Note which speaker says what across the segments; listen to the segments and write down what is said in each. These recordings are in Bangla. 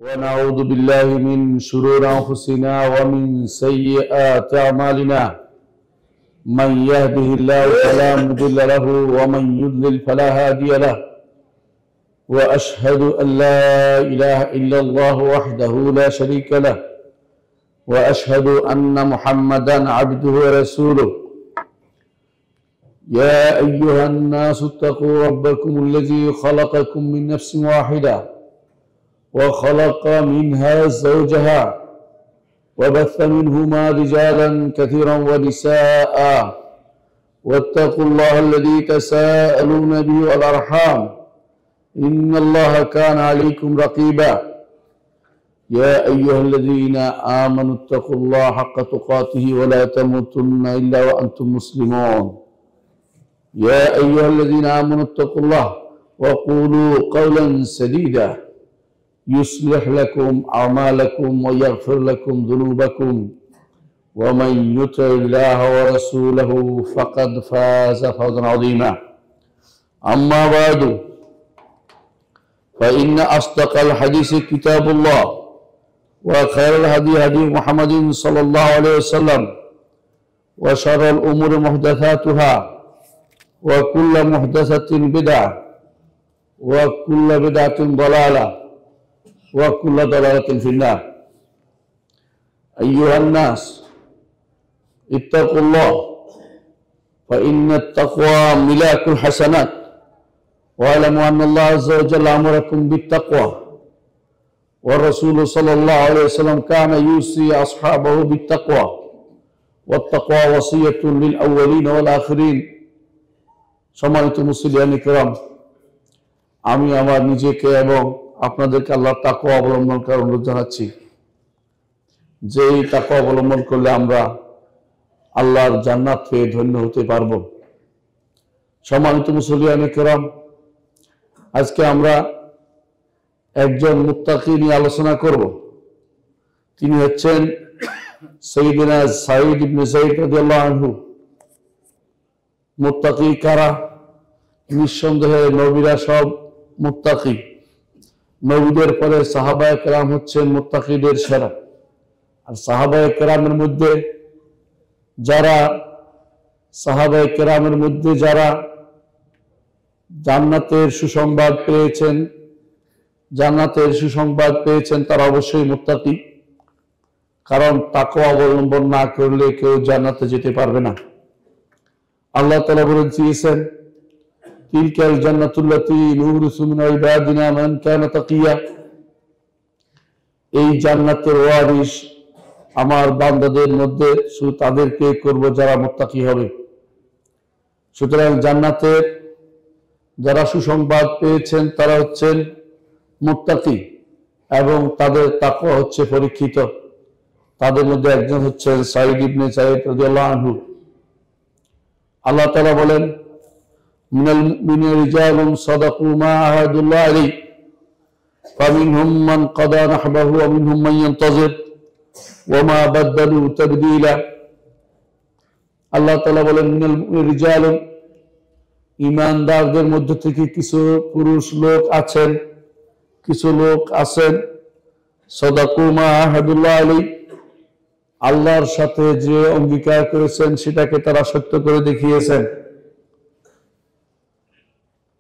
Speaker 1: ونعوذ بالله من شرور أنفسنا ومن سيئات أعمالنا من يهده الله فلا مضل له ومن يضلل فلا هادي له وأشهد أن لا إله إلا الله وحده لا شريك له وأشهد أن محمدا عبده ورسوله يا أيها الناس اتقوا ربكم الذي خلقكم من نفس واحدة وخلق منها زوجها وبث منهما رجالا كثيرا ونساء واتقوا الله الذي تساءلون به والأرحام إن الله كان عليكم رقيبا يا أيها الذين آمنوا اتقوا الله حق تقاته ولا تموتن إلا وأنتم مسلمون يا أيها الذين آمنوا اتقوا الله وقولوا قولا سديدا يصلح لكم أعمالكم ويغفر لكم ذنوبكم ومن يطع الله ورسوله فقد فاز فوزا عظيما أما بعد فإن أصدق الحديث كتاب الله وخير الهدي هدي محمد صلى الله عليه وسلم وشر الأمور محدثاتها وكل محدثة بدعة وكل بدعة ضلالة وكل ضلالة في النار أيها الناس اتقوا الله فإن التقوى ملاك الحسنات واعلموا أن الله عز وجل أمركم بالتقوى والرسول صلى الله عليه وسلم كان يوصي أصحابه بالتقوى والتقوى وصية للأولين والآخرين সম্মানিত মুসলিয়ান কিরাম আমি আমার নিজেকে এবং আপনাদেরকে আল্লাহর তাকওয়া অবলম্বন করার অনুরোধ জানাচ্ছি যে এই তাকওয়া অবলম্বন করলে আমরা আল্লাহর জান্নাত পেয়ে ধন্য হতে পারব। সম্মানিত মুসলিয়ান কিরাম আজকে আমরা একজন মুত্তাকি নিয়ে আলোচনা করব। তিনি হচ্ছেন সাইয়্যিদুনা সাঈদ ইবনে যায়েদ রাদিয়াল্লাহু আনহু। মুত্তাকি কারা? নিঃসন্দেহে নবীরা সব মুত্তাকি। নবীদের পরে সাহাবায়ে কেরাম হচ্ছেন মুত্তাকিদের সেরা। আর সাহাবায়ে কেরামের মধ্যে যারা জান্নাতের সুসংবাদ পেয়েছেন তারা অবশ্যই মুত্তাকি। কারণ তাকওয়া অবলম্বন না করলে কেউ জান্নাতে যেতে পারবে না। আল্লাহ তাআলা বলেন দিয়েছেন তিলকাল জান্নাতুল্লাতী নুরিসু মিন ইবাদিনা মান কানা তাকিয়া। এই জান্নাতের ওয়ারিস আমার বান্দাদের মধ্যে শুধু তাদেরকে করব যারা মুত্তাকি হবে। সুতরাং জান্নাতের যারা সুসংবাদ পেয়েছেন তারা হচ্ছেন মুত্তাকি এবং তাদের তাকওয়া হচ্ছে পরীক্ষিত। তাদের মধ্যে একজন হচ্ছেন সাঈদ ইবনে যায়েদ রাদিয়াল্লাহু আনহু। আল্লাহ তাআলা বলেন মিনাল মুমিনিনা রিজালুন সাদাকু মা আহাদুল্লাহ আলাইহি ফামিনহুম মান কাদা নাহবাহু ওয়া মিনহুম মান ইয়ানতাজির ওয়া মা বাদদালু তাবদীলা। আল্লাহ তাআলা বলেন মিনাল মুমিনিনা রিজালুন, ঈমানদারদের মধ্য থেকে কিছু লোক আছেন সাদাকু মা আহাদুল্লাহ আলাইহি, আল্লাহর সাথে যে অঙ্গীকার করেছেন সেটাকে তারা সত্য করে দেখিয়েছেন।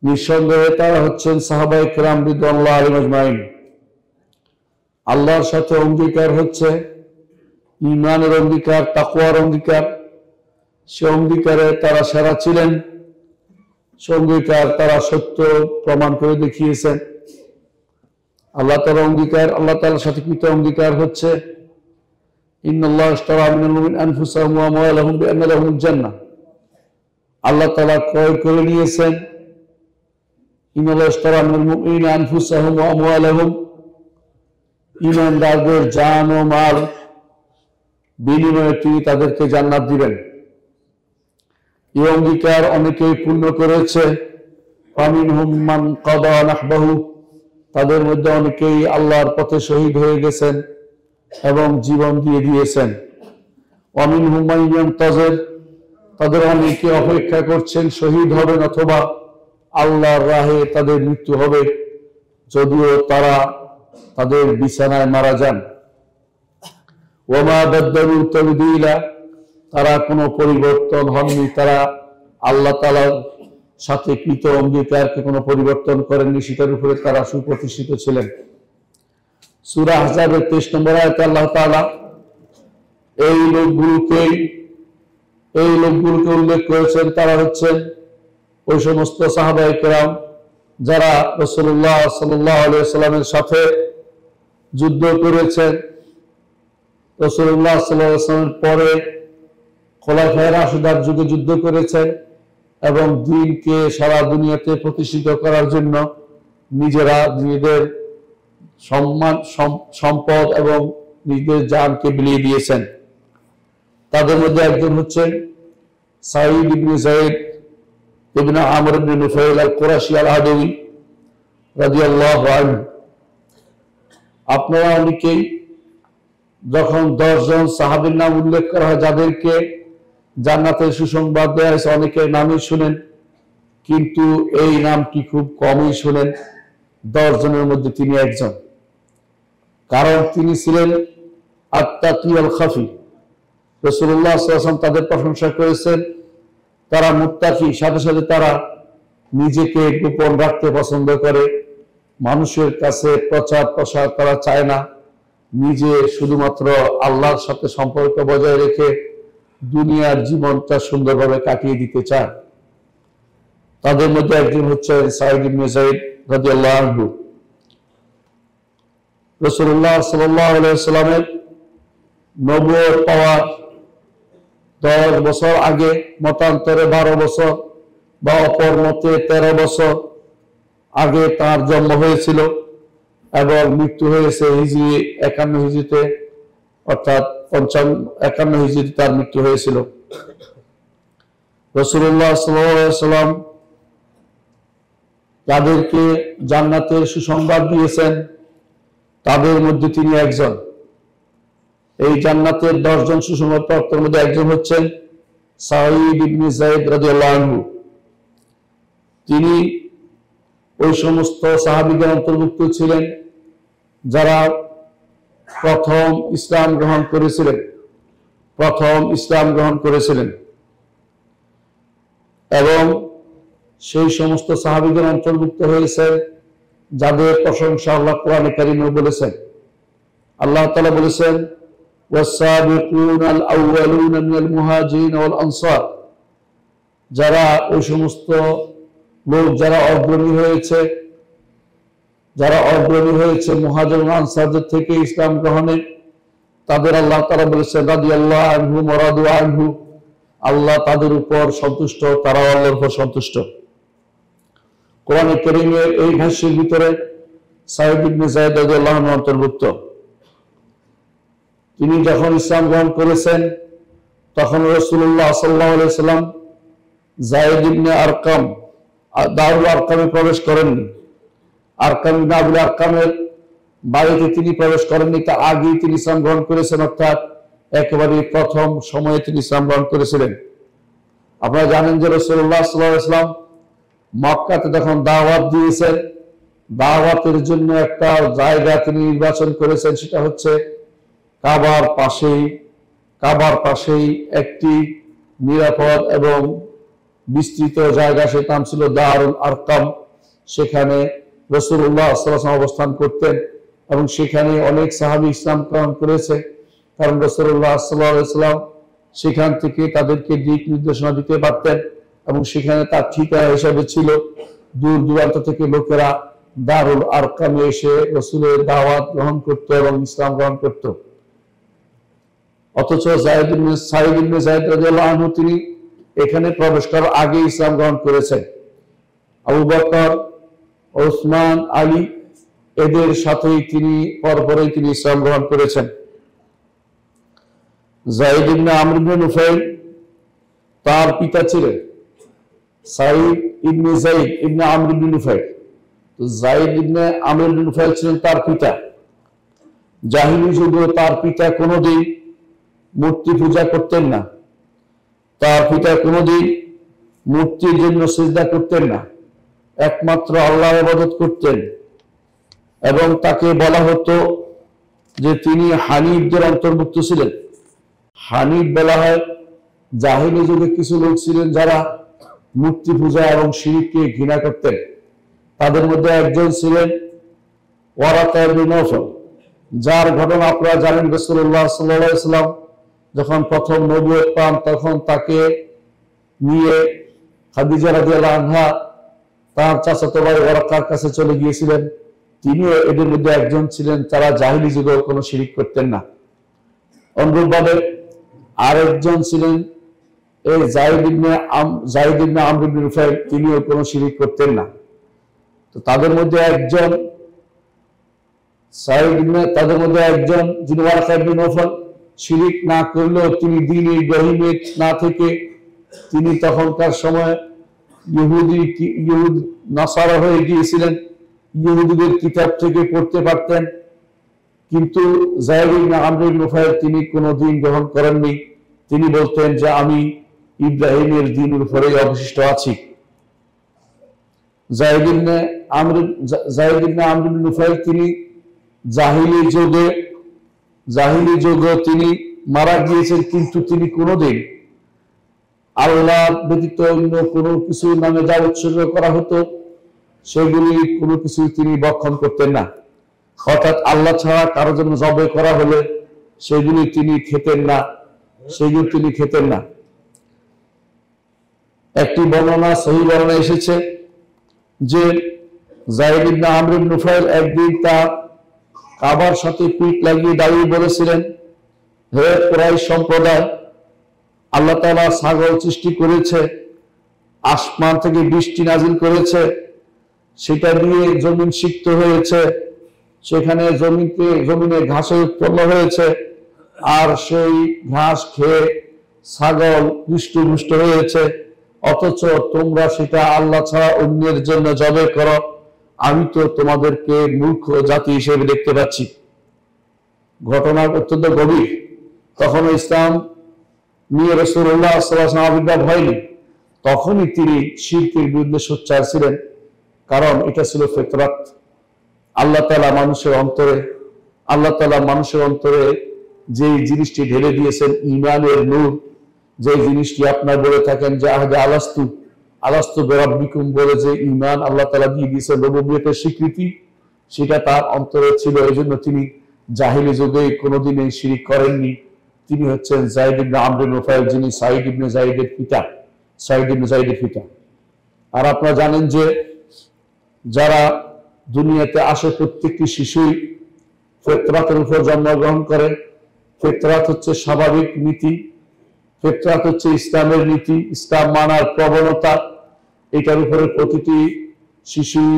Speaker 1: নিঃসন্দেহে তারা হচ্ছেন সাহাবায়ে কেরাম রিদওয়ানুল্লাহি আলাইহিম আজমাইন। আল্লাহর সাথে অঙ্গীকার হচ্ছে ঈমানের অঙ্গীকার, তাকওয়ার অঙ্গীকার। সে অঙ্গীকারে তারা সেরা ছিলেন, সে অঙ্গীকার তারা সত্য প্রমাণ করে দেখিয়েছেন। আল্লাহ তাআলার সাথে কৃত অঙ্গীকার হচ্ছে ইন্নাল্লাহা আশতারা মিনাল মুমিনিনা আনফুসাহুম ওয়া আমওয়ালাহুম বিআন্না লাহুমুল জান্নাহ। আল্লাহ তাআলা ক্রয় করে নিয়েছেন। ইন্নাল্লাহা আশতারা মিনাল মুমিনিনা আনফুসাহুম ওয়া আমওয়ালাহুম, ঈমানদারদের জান ও মাল বিনিময়ে তিনি তাদেরকে জান্নাত দিবেন। এই অঙ্গীকার অনেকেই পূর্ণ করেছে। ফামিনহুম মান কাদা নাহবাহু, তাদের মধ্যে অনেকেই আল্লাহর পথে শহীদ হয়ে গেছেন এবং জীবন দিয়ে দিয়েছেন। ওয়ামিনহুম মান ইয়ানতাজির, তাদের অনেকে অপেক্ষা করছেন শহীদ হবেন অথবা আল্লাহর রাহে তাদের মৃত্যু হবে, যদিও তারা তাদের বিছানায় মারা যান। ওমা বাদদালু তাবদীলা, তারা কোনো পরিবর্তন হননি, তারা আল্লাহ তাআলার সাথে কৃত অঙ্গীকারকে কোনো পরিবর্তন করেননি, সেটার উপরে তারা সুপ্রতিষ্ঠিত ছিলেন। সূরা আহজাবের 23 নম্বর আয়াতে আল্লাহ তাআলা এই লোকগুলোকে উল্লেখ করেছেন। তারা হচ্ছেন ওই সমস্ত সাহাবায়ে কেরাম যারা রাসূলুল্লাহ সাল্লাল্লাহু আলাইহি ওয়াসাল্লামের সাথে যুদ্ধ করেছেন। রাসূলুল্লাহ সাল্লাল্লাহু আলাইহি ওয়াসাল্লামের পরে খোলাফায়ে রাশিদার যুগে যুদ্ধ করেছেন এবং দ্বীনকে সারা দুনিয়াতে প্রতিষ্ঠিত করার জন্য নিজেরা নিজেদের সম্মান, সম্পদ এবং নিজেদের জানকে বিলিয়ে দিয়েছেন। তাদের মধ্যে একজন হচ্ছেন সাঈদ ইবনে যায়েদ ইবনে আমর ইবনে নুফাইল আল কুরাশি আল আদওয়ী রাদিয়াল্লাহু আনহু। আপনারা অনেকেই যখন 10 জন সাহাবীর নাম উল্লেখ করা হয় যাদেরকে জান্নাতের সুসংবাদ দেওয়া হয়েছে, অনেকের নামই শুনেন, কিন্তু এই নামটি খুব কমই শুনেন। 10 জনের মধ্যে তিনি একজন, কারণ তিনি ছিলেন আত-তাকি আল খাফি। রাসূলুল্লাহ সাল্লাল্লাহু আলাইহি ওয়াসাল্লাম তাদের প্রশংসা করেছেন, তারা মুত্তাকি, সাথে সাথে তারা নিজেকে গোপন রাখতে পছন্দ করে, মানুষের কাছে প্রচার প্রসার করা চায় না, নিজে শুধুমাত্র আল্লাহর সাথে সম্পর্ক বজায় রেখে দুনিয়ার জীবনটা সুন্দরভাবে কাটিয়ে দিতে চায়। তাদের মধ্যে একজন হচ্ছেন সাঈদ ইবনে যায়েদ রাদিয়াল্লাহু আনহু। রাসূলুল্লাহ সাল্লাল্লাহু আলাইহি ওয়াসাল্লামের নবুয়ত পাওয়ার 10 বছর আগে, মতান্তরে 12 বছর বা অপর মতে 13 বছর আগে তার জন্ম হয়েছিল এবং মৃত্যু হয়েছে হিজরি 51 হিজরিতে, অর্থাৎ 51 হিজরিতে তার মৃত্যু হয়েছিল। রাসূলুল্লাহ সাল্লাল্লাহু আলাইহি ওয়াসাল্লাম যাদেরকে জান্নাতের সুসংবাদ দিয়েছেন তাদের মধ্যে তিনি একজন। এই জান্নাতের 10 জন সুসংবাদপ্রাপ্তের মধ্যে একজন হচ্ছেন সাঈদ ইবনে যায়েদ রাদিয়াল্লাহু আনহু। তিনি ওই সমস্ত সাহাবীদের অন্তর্ভুক্ত ছিলেন যারা প্রথম ইসলাম গ্রহণ করেছিলেন এবং সেই সমস্ত সাহাবীদের অন্তর্ভুক্ত হয়েছে যাদের প্রশংসা আল্লাহ কোরআনে কারীমে বলেছেন। আল্লাহ তাআলা বলেছেন, ওয়াস-সাবিকুনা আল-আউওয়ালুনা মিনাল মুহাজিরিন ওয়াল আনসার, যারা ওই সমস্ত লোক যারা অগ্রণী হয়েছে মুহাজির ও আনসারদের থেকে ইসলাম গ্রহণে, তাদের আল্লাহ তাআলা বলেছেন রাদিয়াল্লাহু আনহুম ওয়া রাদু আনহু, আল্লাহ তাদের উপর সন্তুষ্ট, তারাও আল্লাহর উপর সন্তুষ্ট। কোরআনে কারীমের এই ভাষ্যের ভিতরে সাঈদ ইবনে যায়েদ রাদিয়াল্লাহু আনহু অন্তর্ভুক্ত। তিনি যখন ইসলাম গ্রহণ করেছেন তখন রাসূলুল্লাহ সাল্লাল্লাহু আলাইহি ওয়াসাল্লাম যায়েদ ইবনে আরকাম দারুল আরকামে প্রবেশ করেননি। আরকাম ইবনে আবুল আরকামের বাড়িতে তিনি প্রবেশ করেননি, তার আগেই তিনি ইসলাম গ্রহণ করেছেন, অর্থাৎ একেবারে প্রথম সময়ে তিনি ইসলাম গ্রহণ করেছিলেন। আপনারা জানেন যে রাসূলুল্লাহ সাল্লাল্লাহু আলাইহি ওয়াসাল্লাম মক্কাতে যখন দাওয়াত দিয়েছেন, দাওয়াতের জন্য একটা জায়গা তিনি নির্বাচন করেছেন, সেটা হচ্ছে কাবার পাশেই একটি নিরাপদ এবং বিস্তৃত জায়গা, সে নাম ছিল দারুল আরকাম। সেখানে রাসূলুল্লাহ সাল্লাল্লাহু আলাইহি ওয়াসাল্লাম অবস্থান করতেন এবং সেখানে অনেক সাহাবী ইসলাম গ্রহণ করেছে, কারণ রাসূলুল্লাহ সাল্লাল্লাহু আলাইহি ওয়াসাল্লাম সেখান থেকে তাদেরকে দিক নির্দেশনা দিতে পারতেন এবং সেখানে তার ঠিকানা হিসাবে ছিল দূর দূরান্ত থেকে লোকেরা দারুল আরকামে এসে রাসূলের দাওয়াত গ্রহণ করত এবং ইসলাম গ্রহণ করত। অথচ সাঈদ ইবনে যায়েদ রাদিয়াল্লাহু আনহু তিনি এখানে প্রবেশ করার আগে ইসলাম গ্রহণ করেছেন। আবু বকর, ওসমান, আলী এদের সাথেই তিনি পরপরই তিনি ইসলাম গ্রহণ করেছেন। যায়েদ ইবনে আমর ইবনে নুফাইল তার পিতা ছিলেন সাঈদ ইবনে যায়েদ ইবনে আমর ইবনে নুফাইল। তো যায়েদ ইবনে আমর ইবনে নুফাইল ছিলেন তার পিতা। জাহিলি যুগে তার পিতা কোনোদিন মূর্তি পূজা করতেন না, তার পিতা কোনোদিন মূর্তির জন্য সিজদা করতেন না, একমাত্র আল্লাহর ইবাদত করতেন। এবং তাকে বলা হতো যে তিনি হানিফদের অন্তর্ভুক্ত ছিলেন। হানিফ বলা হয়, জাহিলি যুগে কিছু লোক ছিলেন যারা মূর্তি পূজা এবং শিরককে ঘৃণা করতেন। তাদের মধ্যে একজন ছিলেন ওয়ারাকা ইবনে নওফল, যার ঘটনা আপনারা জানেন। রাসূলুল্লাহ সাল্লাল্লাহু আলাইহি ওয়াসাল্লাম যখন প্রথম নবুয়ত পান, তখন তাকে নিয়ে খাদিজা রাদিয়াল্লাহু আনহা তার চাচাতো ভাই ওয়ারাকার কাছে চলে গিয়েছিলেন। তিনিও এদের মধ্যে একজন ছিলেন, তারা জাহিলি যুগেও কোনো শিরক করতেন না। অনুরূপভাবে আরেকজন ছিলেন এই যায়েদ ইবনে আমর ইবনে নুফাইল, তিনিও কোনো শিরক করতেন না। তো তাদের মধ্যে একজন যিনি ওয়ারাকা ইবনে নওফল, শিরক না করলেও তিনি দ্বীন ইব্রাহিমে না থেকে তিনি তখনকার সময় ইহুদ নাসারা হয়ে গিয়েছিলেন, ইহুদিদের কিতাব থেকে পড়তে পারতেন। কিন্তু যায়েদ ইবনে আমর ইবনে নুফাইল তিনি কোনো দিন গ্রহণ করেননি। তিনি বলতেন যে আমি ইব্রাহিমের দ্বীনের উপরেই অবশিষ্ট আছি। যায়েদ ইবনে আমর ইবনে নুফাইল তিনি জাহিলি যুগে তিনি মারা গিয়েছেন, কিন্তু তিনি কোনোদিন আল্লাহ ব্যতীত অন্য কোনো কিছু নামে যা উৎসর্গ করা হতো সেগুলি কোনো কিছু তিনি ভক্ষণ করতেন না। অর্থাৎ আল্লাহ ছাড়া কারোর জন্য জবাই করা হলে সেগুলি তিনি খেতেন না। একটি বর্ণনা, সহিহ বর্ণনা এসেছে যে যায়েদ ইবনে আমর ইবনে নুফাইল একদিন তার কাবার সাথে পিঠ লাগিয়ে দাঁড়িয়ে বলেছিলেন, হে কুরাইশ সম্প্রদায়, আল্লাহ তাআলা ছাগল সৃষ্টি করেছে, আসমান থেকে বৃষ্টি নাজিল করেছে, সেটা দিয়ে জমিন সিক্ত হয়েছে, সেখানে জমিনে ঘাসের উৎপন্ন হয়েছে, আর সেই ঘাস খেয়ে ছাগল হৃষ্টপুষ্ট হয়েছে, অথচ তোমরা সেটা আল্লাহ ছাড়া অন্যের জন্য জবাই করো। আমি তো তোমাদেরকে মূর্খ জাতি হিসেবে দেখতে পাচ্ছি। ঘটনা অত্যন্ত গভীর। তখন ইসলাম নিয়ে রাসূলুল্লাহ সাল্লাল্লাহু আলাইহি ওয়াসাল্লাম আবির্ভাব হয়নি। তখনই তিনি শিরকের বিরুদ্ধে সোচ্চার ছিলেন, কারণ এটা ছিল ফিতরাত। আল্লাহ তাআলা মানুষের অন্তরে যে জিনিসটি ঢেলে দিয়েছেন, ঈমানের নূর, যে জিনিসটি আপনার বলে থাকেন যে আলাস্তু বিরাব্বিকুম বলে যে ঈমান আল্লাহ তাআলা দিয়ে দিয়েছেন, রুবুবিয়তের স্বীকৃতি, সেটা তার অন্তরে ছিল। এই জন্য তিনি জাহিলি যুগে কোনোদিনই শিরক করেননি। তিনি হচ্ছেন যায়েদ ইবনে আমর ইবনে নুফাইল, যিনি সাঈদ ইবনে যায়েদের পিতা। আর আপনারা জানেন যে যারা দুনিয়াতে আসে প্রত্যেকটি শিশুই ফিতরাতের উপর জন্মগ্রহণ করে। ফিতরাত হচ্ছে স্বাভাবিক নীতি, ফিতরাত হচ্ছে ইসলামের নীতি, ইসলাম মানার প্রবণতা। এটার উপরে প্রতিটি শিশুই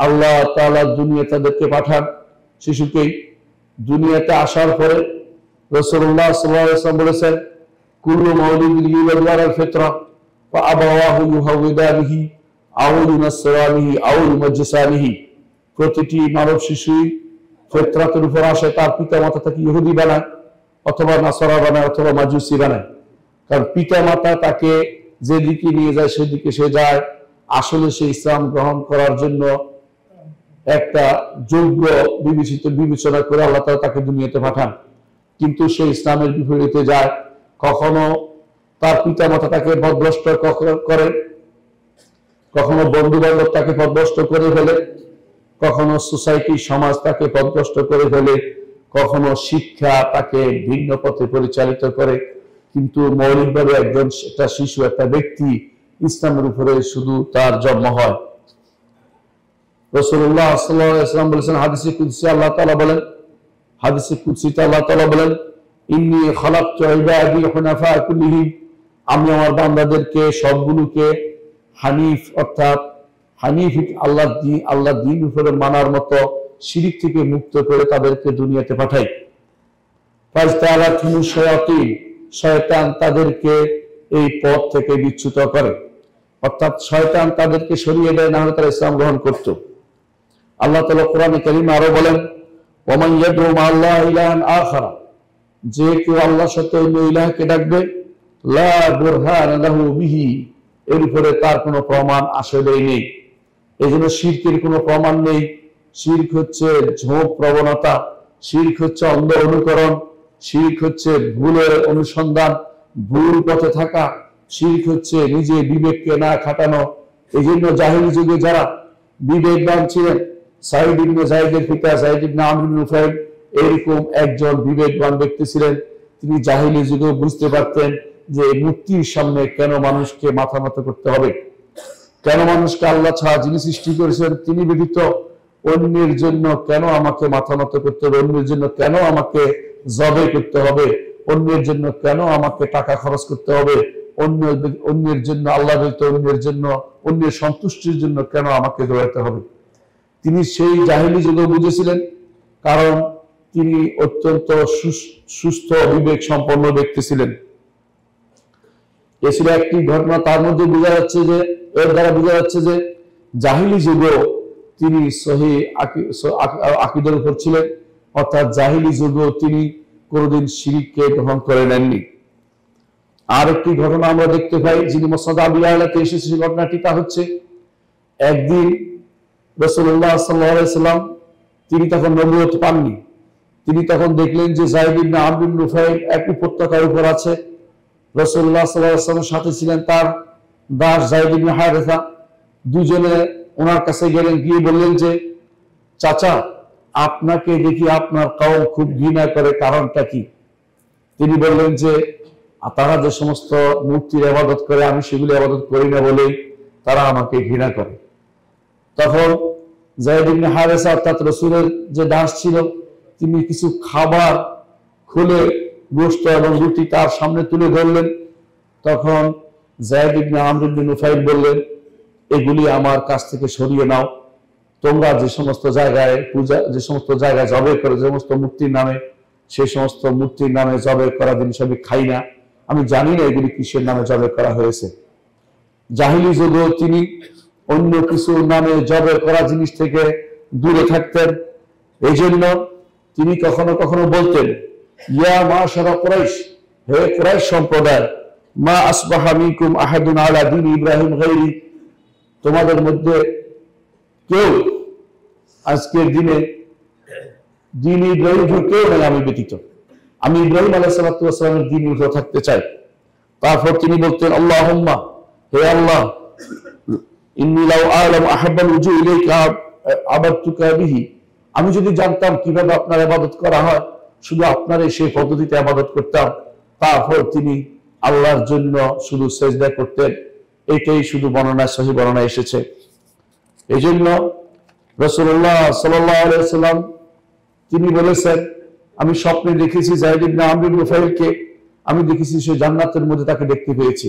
Speaker 1: আল্লাহ তাআলা দুনিয়াতে তাদেরকে পাঠান। শিশুকেই দুনিয়াতে আসার পরে রাসূলুল্লাহ সাল্লাল্লাহু আলাইহি ওয়াসাল্লাম বলেছেন, কুল্লু মাউলুদিন ইউলাদু আলাল ফিতরা ওয়া আবাওয়াহু ইউহাউদানিহি আও ইউনাসরানিহি আও ইউমাজ্জিসানিহি। প্রতিটি মানব শিশুই ফিতরাতের উপর আসে, তার পিতা মাতা তাকে ইহুদি বানায়, অথবা নাসারা বানায়, অথবা মাজুসি বানায়। কারণ পিতা মাতা তাকে যেদিকে নিয়ে যায় সেদিকে সে যায়। আসলে সে ইসলাম গ্রহণ করার জন্য একটা যোগ্য বিবেচনা করে আল্লাহ তাআলা তাকে দুনিয়াতে পাঠান, কিন্তু সে ইসলামের বিপরীতে যায়। কখনো তার পিতা মাতা তাকে পথভ্রষ্ট করে, কখনো বন্ধু বান্ধব তাকে পথভ্রষ্ট করে ফেলে, কখনো সোসাইটি সমাজ তাকে পথভ্রষ্ট করে ফেলে, কখনো শিক্ষা তাকে ভিন্ন পথে পরিচালিত করে। কিন্তু মৌলিকভাবে একটা শিশু, একটা ব্যক্তি ইসলামের উপরে শুধু তার জন্ম হয়। রাসূলুল্লাহ সাল্লাল্লাহু আলাইহি ওয়াসাল্লাম বলেছেন, হাদিসে কুদসি আল্লাহ তাআলা বলেন, ইন্নী খালাকতু ইবাদি হুনাফা কুল্লিহিম, আমি আমার বান্দাদেরকে সবগুলোকে হানিফ, অর্থাৎ হানিফ আল্লাহ দ্বীন উপরে মানার মতো শিরক থেকে মুক্ত করে তাদেরকে দুনিয়াতে পাঠাই। ফাজতালাতুহু শায়াতিন, শয়তান তাদেরকে এই পথ থেকে বিচ্যুত করে, অর্থাৎ শয়তান তাদেরকে সরিয়ে দেয়, না হলে তারা ইসলাম গ্রহণ করত। আল্লাহ তাআলা কোরআনে কারীমে আরো বলেন, ওয়ামান ইয়াদউ মা'আল্লাহি ইলাহান আখারা, যে কেউ আল্লাহর সাথে অন্য ইলাহকে ডাকবে, লা বুরহানা লাহু বিহি, এর উপরে তার কোনো প্রমাণ আসলেই নেই। এই জন্য শিরকের কোনো প্রমাণ নেই, শিরক হচ্ছে ঝোঁক প্রবণতা, শিরক হচ্ছে অন্ধ অনুকরণ, শিরক হচ্ছে ভুলের অনুসন্ধান, ভুল পথে থাকা, শিরক হচ্ছে নিজে বিবেককে না খাটানো। এই জন্য জাহেলি যুগে যারা বিবেকবান ছিলেন, সাঈদ ইবনে যায়েদের পিতা যায়েদ ইবনে আমর ইবনে নুফাইল এরকম একজন বিবেকবান ব্যক্তি ছিলেন। তিনি জাহেলি যুগে বুঝতে পারতেন যে মূর্তির সামনে কেন মানুষকে মাথা নত করতে হবে, কেন মানুষকে আল্লাহ ছাড়া যিনি সৃষ্টি করেছেন তিনি ব্যতীত অন্যের জন্য কেন আমাকে মাথা নত করতে হবে, অন্যের জন্য কেন আমাকে জবে করতে হবে, অন্যের জন্য কেন আমাকে টাকা খরচ করতে হবে, অন্যের জন্য আল্লাহ ব্যতীত অন্যের জন্য, অন্যের সন্তুষ্টির জন্য কেন আমাকে দৌড়াতে হবে। তিনি সেই জাহেলি যুগে বুঝেছিলেন, কারণ তিনি অত্যন্ত সুস্থ বিবেক সম্পন্ন ব্যক্তি ছিলেন। এ ছিল একটি ঘটনা। তার মধ্যে বোঝা যাচ্ছে যে, এর দ্বারা বোঝা যাচ্ছে যে জাহিলি যুগেও তিনি সহি আকীদার উপর ছিলেন, অর্থাৎ জাহিলি যুগেও তিনি কোনদিন শিরককে গ্রহণ করে নেননি। আর একটি ঘটনা আমরা দেখতে পাই, যিনি মুসনাদ আবি আলাতে এসেছে, সেই ঘটনাটি তা হচ্ছে, একদিন রাসূলুল্লাহ সাল্লাল্লাহু আলাইহি সাল্লাম তিনি তখন নবুয়ত পাননি। তিনি তখন দেখলেন যে যায়েদ ইবনে আমর ইবনে নুফাইল এক উপত্যকার উপর আছে। রাসূলুল্লাহ সাল্লাল্লাহু আলাইহি ওয়াসাল্লামের সাথে ছিলেন তার দাস যায়েদ ইবনে হারেসা। দুজনে ওনার কাছে গেলেন, গিয়ে বললেন যে চাচা, আপনাকে দেখি আপনার কওম খুব ঘৃণা করে, কারণটা কি? তিনি বললেন যে তারা যে সমস্ত মূর্তির ইবাদত করে আমি সেগুলি ইবাদত করি না বলেই তারা আমাকে ঘৃণা করে। তখন যায়েদ ইবনে হারেসা অর্থাৎ রাসূলের যে দাস ছিল, তিনি কিছু খাবার খুলে গোশত এবং রুটি তার সামনে তুলে ধরলেন। তখন যায়েদ ইবনে আমর ইবনে নুফাইল বললেন, এগুলি আমার কাছ থেকে সরিয়ে নাও। তোমরা যে সমস্ত জায়গায় জবে করে, যে সমস্ত মূর্তির নামে, সেই সমস্ত মূর্তির নামে জবে করা জিনিস আমি খাই না, আমি জানি না এগুলি কিসের নামে জবে করা হয়েছে। জাহিলি যুগেও তিনি অন্য কিছু নামে জবে করা জিনিস থেকে দূরে থাকতেন। এই জন্য তিনি কখনো কখনো বলতেন, ইয়া মাশারা কুরাইশ, হে কুরাইশ সম্প্রদায়, মা আসবাহা মিনকুম আহাদুন আলা দীন ইব্রাহিম গায়রি, তোমাদের মধ্যে কেউ আজকের দিনে দ্বীন ইব্রাহিম কেউ নেই আমি ব্যতীত। আমি ইব্রাহিম আলাইহিস সালাতু ওয়াস সালামের দ্বীন উপর থাকতে চাই। তারপর তিনি বলতেন, আল্লাহুম্মা, হে আল্লাহ, ইন্নী লাউ আ'লামু আহাব্বাল উজু ইলাইকা আবাদতুকা বিহি, আমি যদি জানতাম কিভাবে আপনার ইবাদত করা হয়, শুধু আপনার সেই পদ্ধতিতে ইবাদত করতাম। তারপর তিনি আল্লাহর জন্য শুধু সিজদা করতেন। এটাই শুধু সহিহ বর্ণনা এসেছে। এই জন্য রাসূলুল্লাহ সাল্লাল্লাহু আলাইহি ওয়াসাল্লাম তিনি বলেছেন, আমি স্বপ্নে দেখেছি যায়েদ ইবনে আমর ইবনে নুফাইলকে, আমি দেখেছি সে জান্নাতের মধ্যে তাকে দেখতে পেয়েছি।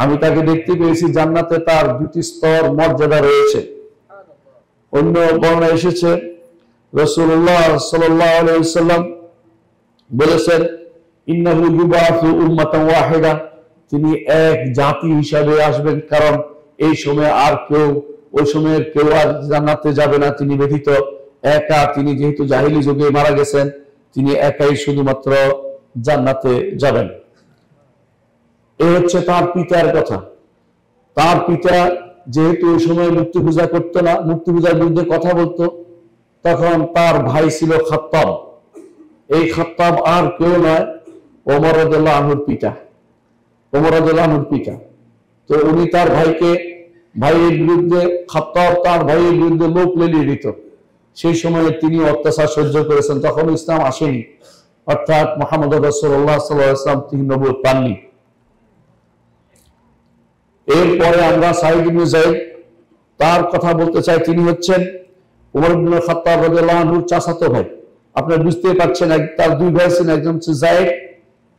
Speaker 1: আমি তাকে দেখতে পেয়েছি জান্নাতে তার দুটি স্তর মর্যাদা রয়েছে। অন্য বর্ণনা এসেছে রাসূলুল্লাহ সাল্লাল্লাহু আলাইহি ওয়াসাল্লাম বলেছেন, ইন্নাহু ইউবাসু উম্মাতান ওয়াহিদা, তিনি এক জাতি হিসাবে আসবেন, কারণ এই সময় আর কেউ, ওই সময়ের কেউ আর জান্নাতে যাবে না তিনি ব্যতীত। একা তিনি, যেহেতু জাহিলি যুগে মারা গেছেন, তিনি একাই শুধুমাত্র জান্নাতে যাবেন। এই হচ্ছে তার পিতার কথা। তার পিতা যেহেতু ওই সময় মূর্তি পূজা করতো না, মূর্তি পূজার বিরুদ্ধে কথা বলতো, তখন তার ভাই ছিল খাত্তাব। এই খাত্তাব আর কেউ নয়, ওমর রাদিয়াল্লাহু আনহুর পিতা। ওমর রাদিয়াল্লাহু আনহুর পিতা। তো উনি তার ভাইয়ের বিরুদ্ধে, খাত্তাব তার ভাইয়ের বিরুদ্ধে লোক লেলিয়ে দিত। সেই সময়ে তিনি অত্যাচার সহ্য করেছেন, তখন ইসলাম আসেনি, অর্থাৎ মুহাম্মদ রাসূলুল্লাহ সাল্লাল্লাহু আলাইহি ওয়াসাল্লাম তিনি নবুয়ত পাননি। এরপরে আমরা সাঈদ ইবনে যায়েদ তার কথা বলতে চাই। তিনি হচ্ছেন ওমর ইবনে খাত্তাব রাদিয়াল্লাহু আনহুর চাচাতো ভাই। আপনারা বুঝতে পারছেন, তার দুই ভাই ছিলেন, একজন হচ্ছে যায়েদ,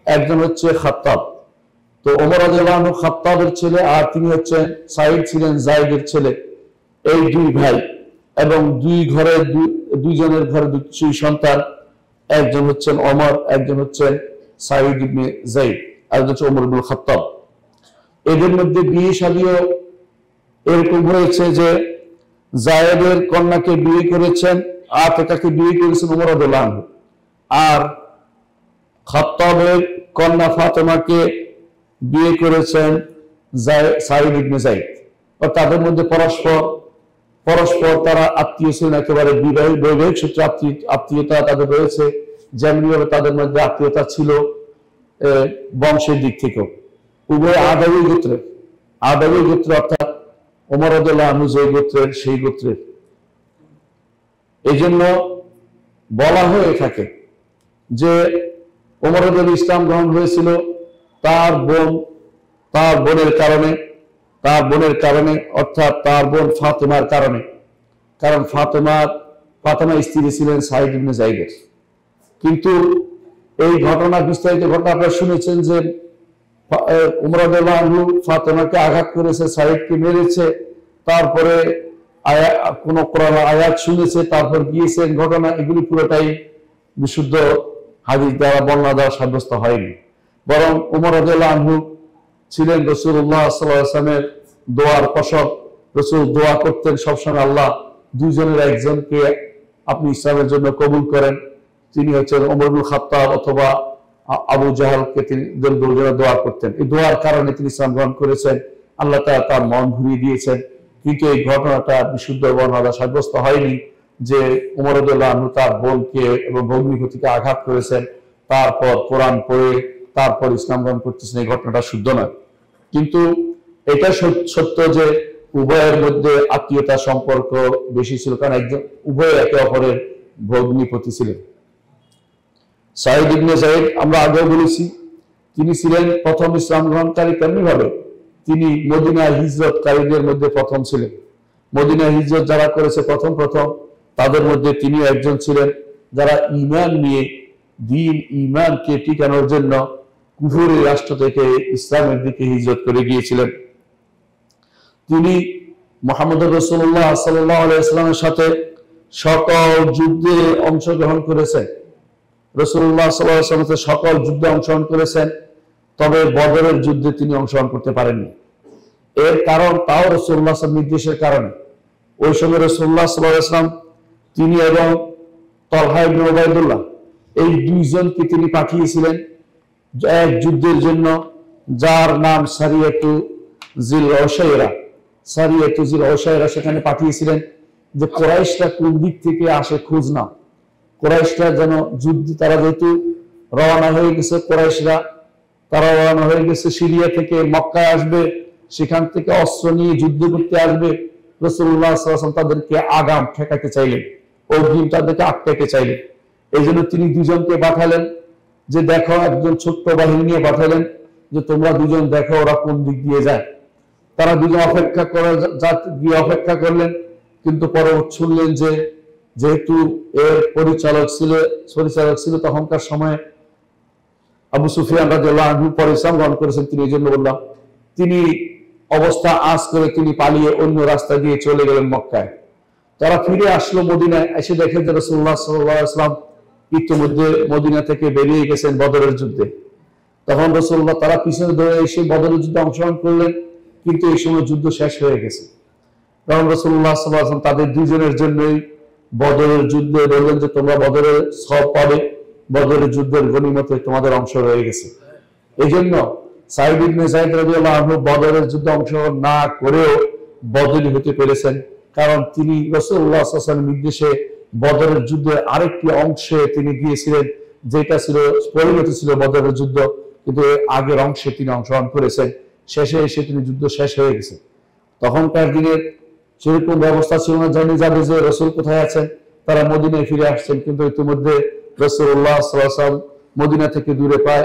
Speaker 1: একজন হচ্ছে খাত্তাব। তো ওমর রাদিয়াল্লাহু আনহু খাত্তাবের ছেলে, আর তিনি হচ্ছেন সাঈদ ছিলেন যায়েদের ছেলে। এই দুই ভাই এবং দুইজনের ঘরে দুই সন্তান, একজন হচ্ছেন ওমর, একজন হচ্ছেন সাঈদ ইবনে যায়েদ, একজন হচ্ছে ওমর ইবনে খাত্তাব। এদের মধ্যে বিয়ে শাদীও এরকম হয়েছে যে যায়েদের কন্যাকে বিয়ে করেছেন, আতিকাকে বিয়ে করেছেন ওমর রাদিয়াল্লাহু আনহু, আর খাত্তাবের কন্যা ফাতেমাকে বিয়ে করেছেন সাঈদ ইবনে যায়েদ। তাদের মধ্যে পরস্পর পরস্পর তারা আত্মীয় ছিলেন, একেবারে বৈবাহিক সূত্রে আত্মীয়তা তাদের রয়েছে, যেমনিভাবে তাদের মধ্যে আত্মীয়তা ছিল বংশের দিক থেকেও। উভয় আদাবি গোত্র অর্থাৎ ওমর রাদিয়াল্লাহু আনহু যে গোত্রের সেই গোত্রের। এই জন্য বলা হয়ে থাকে যে ওমর রাদিয়াল্লাহু ইসলাম গ্রহণ হয়েছিল তার বোনের কারণে অর্থাৎ তার বোন ফাতেমার কারণে। কারণ ফাতেমা স্ত্রী ছিলেন সাঈদ ইবনে যায়েদের। কিন্তু এই ঘটনা, বিস্তারিত ঘটনা আপনারা শুনেছেন যে ওমর রাদিয়াল্লাহু আনহু ফাতেমাকে আঘাত করেছে, সাঈদকে মেরেছে, তারপরে কোন কোরআন আয়াত শুনেছে, তারপর গিয়েছেন ঘটনা। এগুলি পুরোটাই বিশুদ্ধ হাদিস দ্বারা বর্ণনা দ্বারা সাব্যস্ত হয়নি। বরং ওমর রাদিয়াল্লাহু আনহু ছিলেন রাসূলুল্লাহ সাল্লাল্লাহু আলাইহি ওয়াসাল্লামের দোয়ার ফসল। রাসূল দোয়া করতেন সবসময়, আল্লাহ দুইজনের একজনকে আপনি ইসলামের জন্য কবুল করেন। তিনি হচ্ছেন ওমর ইবনে খাত্তাব অথবা আবু জাহলকে তিনি দুজনে দোয়া করতেন। এই দোয়ার কারণে তিনি ইসলাম গ্রহণ করেছেন, আল্লাহ তাআলা তার মন ঘুরিয়ে দিয়েছেন। কিন্তু এই ঘটনাটা বিশুদ্ধ বর্ণনা সাব্যস্ত হয়নি যে ওমর রাদিয়াল্লাহু আনহু তার বোনকে এবং ভগ্নিপতিকে আঘাত করেছেন, তারপর কোরআন পড়ে তারপর ইসলাম গ্রহণ করতেছেন। এই ঘটনাটা শুদ্ধ নয়। কিন্তু এটা সত্য যে উভয়ের মধ্যে আত্মীয়তার সম্পর্ক বেশি ছিল, কারণ উভয় একে অপরের ভগ্নিপতি ছিলেন। সাঈদ ইবনে যায়েদ আমরা আগেও বলেছি, তিনি ছিলেন প্রথম ইসলাম গ্রহণকারী। তেমনি ভাবে তিনি মদিনায় হিজরতকারীদের মধ্যে প্রথম ছিলেন। মদিনায় হিজরত যারা করেছে প্রথম তাদের মধ্যে তিনি একজন ছিলেন, যারা ঈমান নিয়ে ঈমানকে টিকানোর জন্য কুফরি রাষ্ট্র থেকে ইসলামের দিকে হিজরত করে গিয়েছিলেন। তিনি মুহাম্মদ রাসূলুল্লাহ সাল্লাল্লাহু আলাইহি ওয়াসাল্লামের সাথে সকল যুদ্ধে অংশগ্রহণ করেছেন। রাসূলুল্লাহ সাল্লাল্লাহু আলাইহি ওয়াসাল্লামের সাথে সকল যুদ্ধে অংশগ্রহণ করেছেন, তবে বদরের যুদ্ধে তিনি অংশগ্রহণ করতে পারেননি। এর কারণ তাও রাসূলুল্লাহ সাল্লাল্লাহু নির্দেশের কারণে। ওই সময় রাসূলুল্লাহ সাল্লাল্লাহু আলাইহি ওয়াসাল্লাম তিনি এবং তালহা ইবনে উবাইদুল্লাহ এই দুইজনকে তিনি পাঠিয়েছিলেন এক যুদ্ধের জন্য, যার নাম সারিয়াতু জিল ওসাইরা। সেখানে পাঠিয়েছিলেন যে কুরাইশরা কোন দিক থেকে আসে খোঁজ নাও। কুরাইশরা যেন যুদ্ধে, তারা যেহেতু রওনা হয়ে গেছে, তারা রওনা হয়ে গেছে সিরিয়া থেকে, মক্কায় আসবে, সেখান থেকে অস্ত্র নিয়ে যুদ্ধ করতে আসবে। রাসূলুল্লাহ সাল্লাল্লাহু আলাইহি ওয়াসাল্লাম তাদেরকে আগাম ঠেকাতে চাইলেন, অগ্রিম তাদেরকে আটকাতে চাইলেন। এই জন্য তিনি দুজনকে পাঠালেন যে দেখো, একজন ছোট্ট বাহিনী নিয়ে পাঠালেন যে তোমরা দুজন দেখো ওরা কোন দিক দিয়ে যায়। তারা দুজন অপেক্ষা করলেন, কিন্তু পরে শুনলেন যে যেহেতু এর পরিচালক ছিল তখনকার সময় আবু সুফিয়ান রাদিয়াল্লাহু আনহু, পরে ইসলাম গ্রহণ করেছেন তিনি, এই জন্য বললাম, তিনি অবস্থা আঁচ করে তিনি পালিয়ে অন্য রাস্তা দিয়ে চলে গেলেন মক্কায়। তারা ফিরে আসলো মদিনায়, এসে দেখে যে রাসূলুল্লাহ সাল্লাল্লাহু আলাইহি ওয়াসাল্লাম ইতিমধ্যে মদিনা থেকে বেরিয়ে গেছেন বদরের যুদ্ধে। তখন রাসূলুল্লাহ তারা পিছনে ধরে এসে বদরের যুদ্ধে অংশগ্রহণ করলেন, কিন্তু এই সময় যুদ্ধ শেষ হয়ে গেছে। তখন রাসূলুল্লাহ সাল্লাল্লাহু আলাইহি ওয়াসাল্লাম তাদের দুজনের জন্যই বদরের যুদ্ধে বললেন যে তোমরা বদরের সব পাবে, বদরের যুদ্ধের গনিমতে তোমাদের অংশ রয়ে গেছে। এই জন্য সাঈদ ইবনে যায়েদ রাদিয়াল্লাহু আনহু বদরের যুদ্ধে অংশগ্রহণ না করেও বদরী হতে পেরেছেন, কারণ তিনি রাসূলুল্লাহ সাল্লাল্লাহু আলাইহি ওয়াসাল্লামের নির্দেশে বদরের যুদ্ধের আরেকটি অংশে তিনি গিয়েছিলেন, যেটা ছিল পরিণত ছিল বদরের যুদ্ধ, কিন্তু আগের অংশে তিনি অংশগ্রহণ করেছেন। শেষে এসে তিনি যুদ্ধ শেষ হয়ে গেছে। তখনকার দিনের সেরকম ব্যবস্থা ছিল না, জানি যাবে যে রাসূল কোথায় আছেন, তারা মদিনায় ফিরে আসছেন। কিন্তু ইতিমধ্যে রাসূলুল্লাহ সাল্লাল্লাহু আলাইহি ওয়াসাল্লাম মদিনা থেকে দূরে প্রায়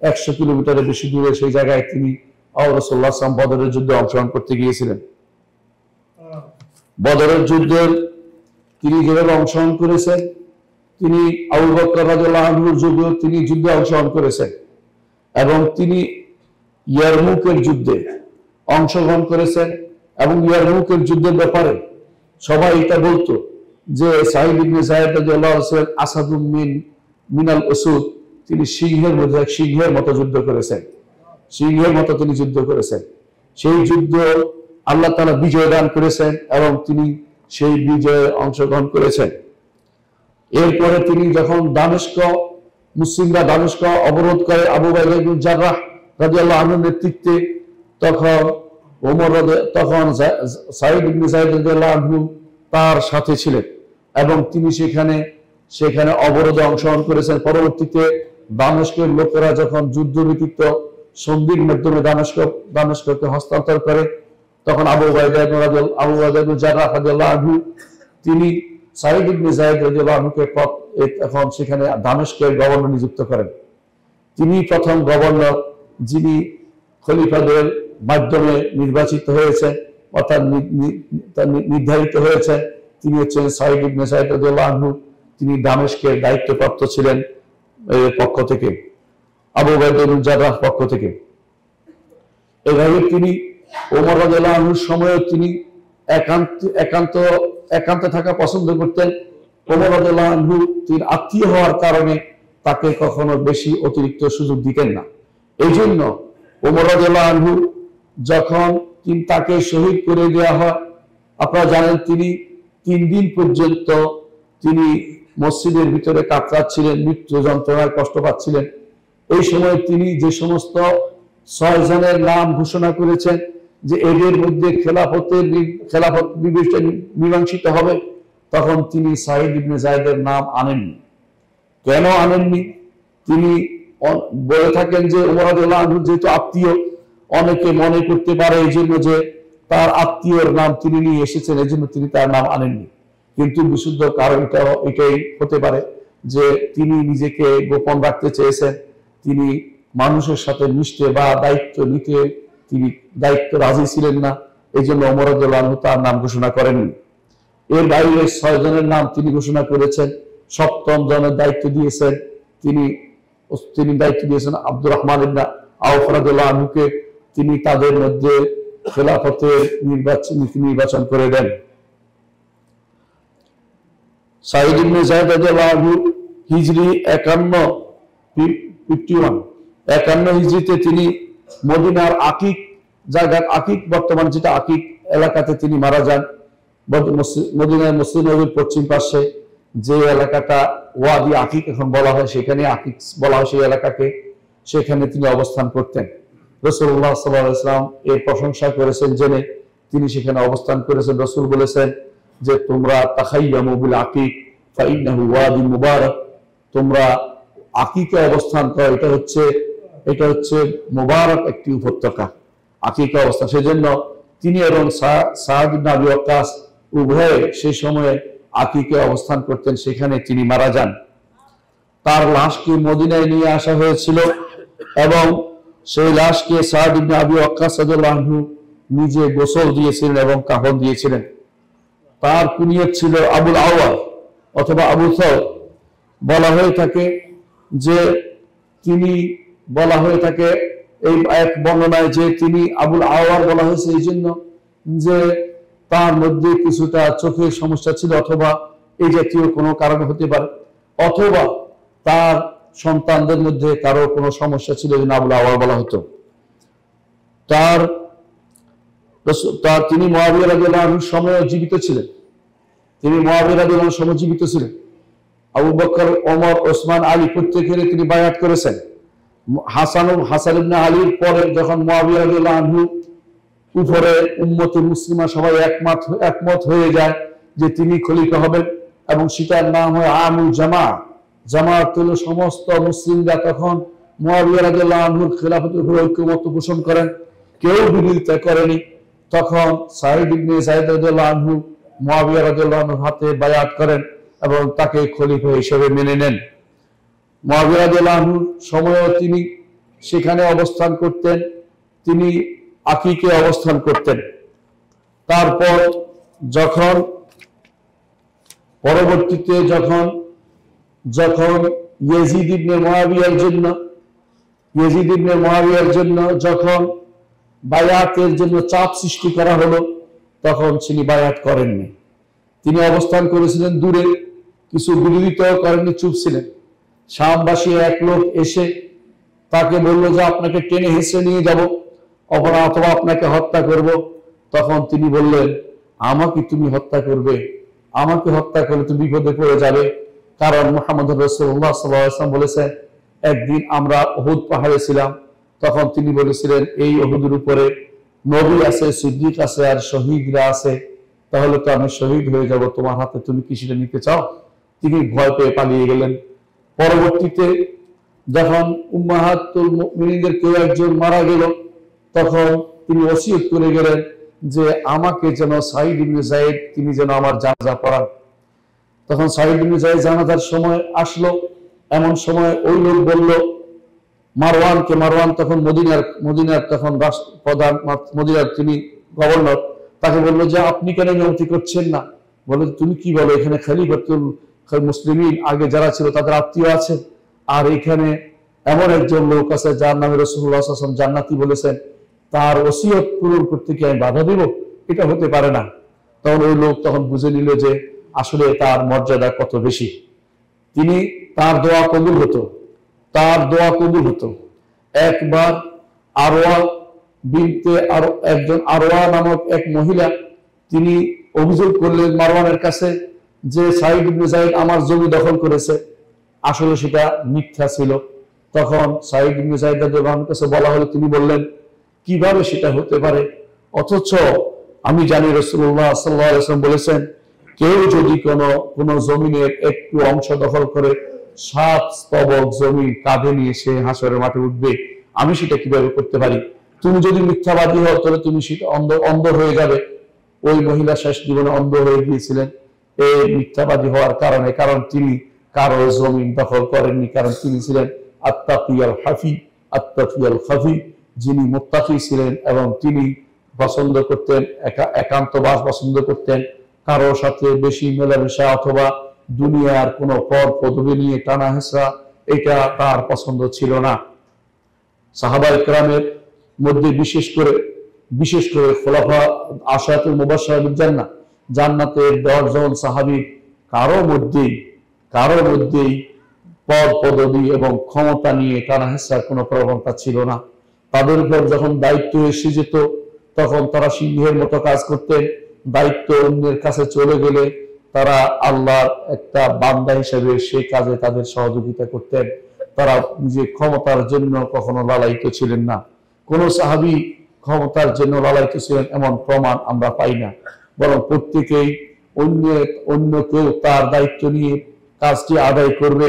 Speaker 1: 100 কিলোমিটারের বেশি দূরে সেই জায়গায় তিনি রাসূলুল্লাহ সাল্লাল্লাহু আলাইহি ওয়াসাল্লাম বদরের যুদ্ধে অংশগ্রহণ করতে গিয়েছিলেন। বদরের যুদ্ধে তিনি যেভাবে অংশগ্রহণ করেছেন, তিনি আবু বকর রাদিয়াল্লাহু আনহুর যুদ্ধে তিনি যুদ্ধে অংশগ্রহণ করেছেন, এবং তিনি ইয়ারমুকের যুদ্ধে অংশগ্রহণ করেছেন। এবং ইয়ারমুকের যুদ্ধের ব্যাপারে সবাই এটা বলতো যে সাঈদ ইবনে যায়েদ রাদিয়াল্লাহু আনহু আসাদুম মিনাল উসুদ, তিনি সিংহের মতো যুদ্ধ করেছেন, তিনি যুদ্ধ করেছেন। সেই যুদ্ধ আল্লাহ তাআলা বিজয় দান করেছেন এবং তিনি সেই বিজয়ে অংশগ্রহণ করেছেন। এরপরে তিনি যখন মুসলিমরা দামেস্ক অবরোধ করে আবু উবাইদা ইবনে জাররাহ রাদিয়াল্লাহু আনহুর নেতৃত্বে, তখন ওমর তখন সাঈদ ইবনে যায়েদ রাদিয়াল্লাহু আনহু তার সাথে ছিলেন এবং তিনি সেখানে অবরোধে অংশগ্রহণ করেছেন। পরবর্তীতে দামেস্কের লোকেরা যখন যুদ্ধ ব্যতীত সন্ধির মাধ্যমে দামেস্ককে হস্তান্তর করে, তখন আবু উবাইদা ইবনে জাররাহ রাদিয়াল্লাহু আনহু তিনি সাঈদ ইবনে যায়েদ রাদিয়াল্লাহু আনহুকে এখন সেখানে দামেস্কের গভর্নর নিযুক্ত করেন। তিনি প্রথম গভর্নর যিনি খলিফাদের মাধ্যমে নির্বাচিত হয়েছেন অর্থাৎ নির্ধারিত হয়েছেন, তিনি হচ্ছেন সাঈদ ইবনে যায়েদ রাদিয়াল্লাহু আনহু। তিনি দামেস্কের দায়িত্বপ্রাপ্ত ছিলেন পক্ষ থেকে, আবু উবাইদা ইবনে জাররাহ পক্ষ থেকে। এভাবে তিনি ওমর রাদিয়াল্লাহু আনহুর সময়ে তিনি একান্তে থাকা পছন্দ করতেন। ওমর রাদিয়াল্লাহু আনহু তিনি আত্মীয় হওয়ার কারণে তাকে কখনো বেশি অতিরিক্ত সুযোগ দিতেন না। এই জন্য ওমর রাদিয়াল্লাহু আনহু যখন তাকে শহীদ করে দেওয়া হয়, আপনারা জানেন তিনি 3 দিন পর্যন্ত তিনি মসজিদের ভিতরে কাতরাচ্ছিলেন, মৃত্যু যন্ত্রণায় কষ্ট পাচ্ছিলেন। এই সময় তিনি যে সমস্ত 6 জনের নাম ঘোষণা করেছেন যে এদের মধ্যে খেলাফত মীমাংসিত হবে, তখন তিনি সাঈদ ইবনে যায়েদের নাম আনেননি। কেন আনেননি? তিনি বলে থাকেন যে ওমর রাদিয়াল্লাহু আনহু যেহেতু আত্মীয়, অনেকে মনে করতে পারে এই জন্য যে তার আত্মীয়র নাম তিনি নিয়ে এসেছেন, এই জন্য তিনি তার নাম আনেননি। কিন্তু বিশুদ্ধ কারণটা এটাই হতে পারে যে তিনি নিজেকে গোপন রাখতে চেয়েছেন, তিনি মানুষের সাথে মিশতে বা দায়িত্ব নিতে তিনি রাজি ছিলেন না, এই জন্য ওমর রাদিয়াল্লাহু আনহু তার নাম ঘোষণা করেননি। এর বাইরে 6 জনের নাম তিনি ঘোষণা করেছেন। 7ম জনের দায়িত্ব দিয়েছেন তিনি দায়িত্ব দিয়েছেন আব্দুর রহমান ইবনে আওফ রাদিয়াল্লাহু আনহুকে। তিনি তাদের মধ্যে খেলাফতের নির্বাচন করে দেন। সাঈদ ইবনে যায়েদ রাদিয়াল্লাহু আনহু হিজরি 51 হিজরিতে তিনি মদিনার আকিক জায়গার বর্তমান যেটা আকিক এলাকাতে তিনি মারা যান। মদিনার মসজিদ নববীর পশ্চিম পাশে যে এলাকাটা ওয়াদি আকিক এখন বলা হয়, সেখানে আকিক বলা হয় সেই এলাকাকে, সেখানে তিনি অবস্থান করতেন। রাসূলুল্লাহ সাল্লাল্লাহু আলাইহি ওয়াসাল্লাম এর প্রশংসা করেছেন জেনে তিনি সেখানে অবস্থান করেছেন। রাসূল বলেছেন যে তোমরা তাখাইয়ামু বিল আকিক ফাইন্নাহু ওয়াদি মুবারাক, তোমরা আকিকে অবস্থান করো, এটা হচ্ছে মুবারক একটি উপত্যকা, আকিকে অবস্থান। সেজন্য তিনি এবং সাদ ইবনে আবি ওয়াক্কাস উভয়ে সেই সময়ে আকিকে অবস্থান করতেন, সেখানে তিনি মারা যান। তার লাশকে মদিনায় নিয়ে আসা হয়েছিল এবং সেই লাশকে সাদ ইবনে আবি ওয়াক্কাস রাদিয়াল্লাহু আনহু নিজে গোসল দিয়েছিলেন এবং কাফন দিয়েছিলেন। তার কুনিয়ত ছিল আবুল আওয়াল অথবা আবু সাউদ। বলা হয়ে থাকে যে এই এক বর্ণনায় যে তিনি আবুল আওয়াল বলা হয়েছে এই জন্য যে তার মধ্যে কিছুটা চোখের সমস্যা ছিল, অথবা এই জাতীয় কোনো কারণ হতে পারে, অথবা তার সন্তানদের মধ্যে কারো কোনো সমস্যা ছিল, আবুল আওয়াল বলা হতো। তিনি মুআবিয়া রাদিয়াল্লাহু আনহুর সময়ে জীবিত ছিলেন। আবু বকর, ওমর, ওসমান, আলী প্রত্যেকেরই তিনি বায়াত করেছেন। হাসান ইবনে আলীর পরে যখন মুআবিয়া রাদিয়াল্লাহু আনহু উপরে উম্মতে মুসলিমা সবাই একমত হয়ে যায় যে তিনি খলিফা হবেন, এবং সেটার নাম হয় আমুল জামাত হলো সমস্ত মুসলিমরা তখন মুআবিয়া রাদিয়াল্লাহু আনহুর খেলাফতের উপর ঐক্যমত্য পোষণ করেন, কেউ বিরোধিতা করেনি। তখন সাঈদ ইবনে যায়েদ রাদিয়াল্লাহু আনহু মুআবিয়া রাদিয়াল্লাহু আনহুর হাতে বায়াত করেন এবং তাকে খলিফা হিসেবে মেনে নেন। মুআবিয়া রাদিয়াল্লাহু আনহুর সময়ও তিনি সেখানে অবস্থান করতেন, তিনি আকিকে অবস্থান করতেন। তারপর পরবর্তীতে যখন ইয়াজিদ ইবনে মুআবিয়ার জন্য যখন বায়াতের জন্য চাপ সৃষ্টি করা হলো, তখন তিনি বায়াত করেননি। তিনি অবস্থান করেছিলেন দূরে, কিছু বিরোধিতা করেননি, চুপ ছিলেন। শামবাসী এক লোক এসে তাকে বলল যে আপনাকে টেনে হেসে নিয়ে যাব অথবা আপনাকে হত্যা করব। তখন তিনি বললেন, আমাকে তুমি হত্যা করবে? আমাকে হত্যা করলে তুমি বিপদে পড়ে যাবে, কারণ মুহাম্মদ রাসূলুল্লাহ সাল্লাল্লাহু আলাইহি ওয়াসাল্লাম বলেছেন, একদিন আমরা উহুদ পাহাড়ে ছিলাম, তখন তিনি বলেছিলেন এই উহুদের উপরে নবী আছে, সিদ্দিক আছে, আর শহীদরা আছে, তাহলে তো আমি শহীদ হয়ে যাব তোমার হাতে, তুমি কি সেটা নিতে চাও? তিনি ভয় পেয়ে পালিয়ে গেলেন। পরবর্তীতে যখন উম্মাহাতুল মুমিনিনদের কেউ একজন মারা গেল, তখন তিনি ওসিয়ত করে গেলেন যে আমাকে যেন সাঈদ ইবনে যায়েদ তিনি যেন আমার জানাজা পড়ান। তখন সাঈদ ইবনে যায়েদ জানাজার সময় আসলো। এমন সময় ওই লোক বলল মারওয়ানকে, মারওয়ান তখন মদিনার তখন প্রধান, মদিনার তিনি গভর্নর, তাকে বললো যে আপনি কেন নিয়মতি করছেন না? বলে তুমি কি বলো, এখানে খলিফাতুল মুসলিমিন আগে যারা ছিল তাদের আত্মীয় আছে, আর এখানে এমন একজন লোক আছে যার নামে রাসূলুল্লাহ সাল্লাল্লাহু আলাইহি ওয়াসাল্লাম জান্নাতি বলেছেন, তার ওসিয়ত পূরণ করতে কি আমি বাধা দিব? এটা হতে পারে না। তখন ওই লোক তখন বুঝে নিল যে আসলে তার মর্যাদা কত বেশি। তিনি তার দোয়া কবুল হতো, তার দোয়া কবুল হতো। একবার আরওয়া বিনতে একজন আরওয়া নামক এক মহিলা তিনি অভিযোগ করলেন মারওয়ানের কাছে যে সাঈদ ইবনে যায়েদ আমার জমি দখল করেছে। আসলে সেটা মিথ্যা ছিল। তখন সাঈদ ইবনে যায়েদ রাদিয়াল্লাহু আনহুর কাছে বলা হলো, তিনি বললেন কিভাবে সেটা হতে পারে? অথচ আমি জানি রাসূলুল্লাহ সাল্লাল্লাহু আলাইহি ওয়াসাল্লাম বলেছেন কেউ যদি কোনো জমিনের একটু অংশ দখল করে 7 স্তবক জমি কাঁধে নিয়ে সে হাসরের মাঠে উঠবে। আমি সেটা কিভাবে করতে পারি? তুমি যদি মিথ্যাবাদী হও তাহলে তুমি সেটা অন্ধ হয়ে যাবে। ওই মহিলা শেষ জীবনে অন্ধ হয়ে গিয়েছিলেন এই মিথ্যাবাদী হওয়ার কারণে, কারণ তিনি কারো জমিন দখল করেননি, কারণ তিনি ছিলেন আত্তাকিয়াল হাফি, আত্তাকিয়াল খাফি, যিনি মুত্তাকি ছিলেন এবং তিনি পছন্দ করতেন একান্তবাস পছন্দ করতেন, কারো সাথে বেশি মেলামেশা অথবা দুনিয়ার কোনো পদ পদবি নিয়ে টানা হেঁচড়া এটা তার পছন্দ ছিল না। সাহাবায়ে কেরামের মধ্যে বিশেষ করে খোলাফা আশরাতুল মুবাশশিরিন বিল জান্নাহ, জান্নাতের 10 জন সাহাবী কারো মধ্যেই পদ পদবি এবং ক্ষমতা নিয়ে টানা হেঁচড়ার কোনো প্রবণতা ছিল না। তাদের উপর যখন দায়িত্ব এসে যেত তখন তারা সিংহের মতো কাজ করতেন। দায়িত্ব অন্যের কাছে চলে গেলে তারা আল্লাহর একটা বান্দা হিসেবে সেই কাজে তাদের সহযোগিতা করতেন। তারা নিজে ক্ষমতার জন্য কখনো লালায়িত ছিলেন না। কোন সাহাবী ক্ষমতার জন্য লালায়িত ছিলেন এমন প্রমাণ আমরা পাই না, বরং প্রত্যেকেই অন্য কেউ তার দায়িত্ব নিয়ে কাজটি আদায় করবে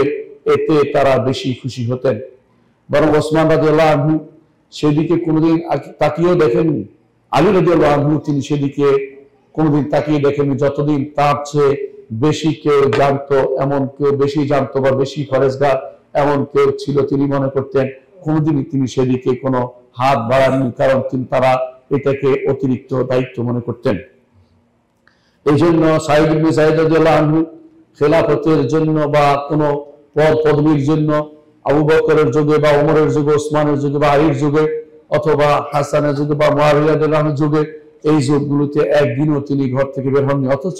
Speaker 1: এতে তারা বেশি খুশি হতেন। বরং ওসমান রাদিয়াল্লাহু আনহু সেদিকে কোনোদিন তাকিয়েও দেখেননি। আলী রাদিয়াল্লাহু আনহু তিনি সেদিকে কোনোদিন তাকিয়ে দেখেননি। যতদিন তার চেয়ে বেশি কেউ জানতো, এমন কেউ বেশি জানতো বা বেশি ফরেজগার এমন কেউ ছিল তিনি মনে করতেন, কোনোদিনই তিনি সেদিকে কোনো হাত বাড়াননি, কারণ তারা এটাকে অতিরিক্ত দায়িত্ব মনে করতেন। এই জন্য সাঈদ ইবনে যায়েদ রাদিয়াল্লাহু আনহু খেলাফতের জন্য বা কোনো পদ পদবীর জন্য আবু বকরের যুগে বা ওমরের যুগে, ওসমানের যুগে বা আলীর যুগে অথবা হাসানের যুগে বা মুআবিয়া রাদিয়াল্লাহু আনহুর যুগে এই যুগগুলোতে একদিনও তিনি ঘর থেকে বের হননি। অথচ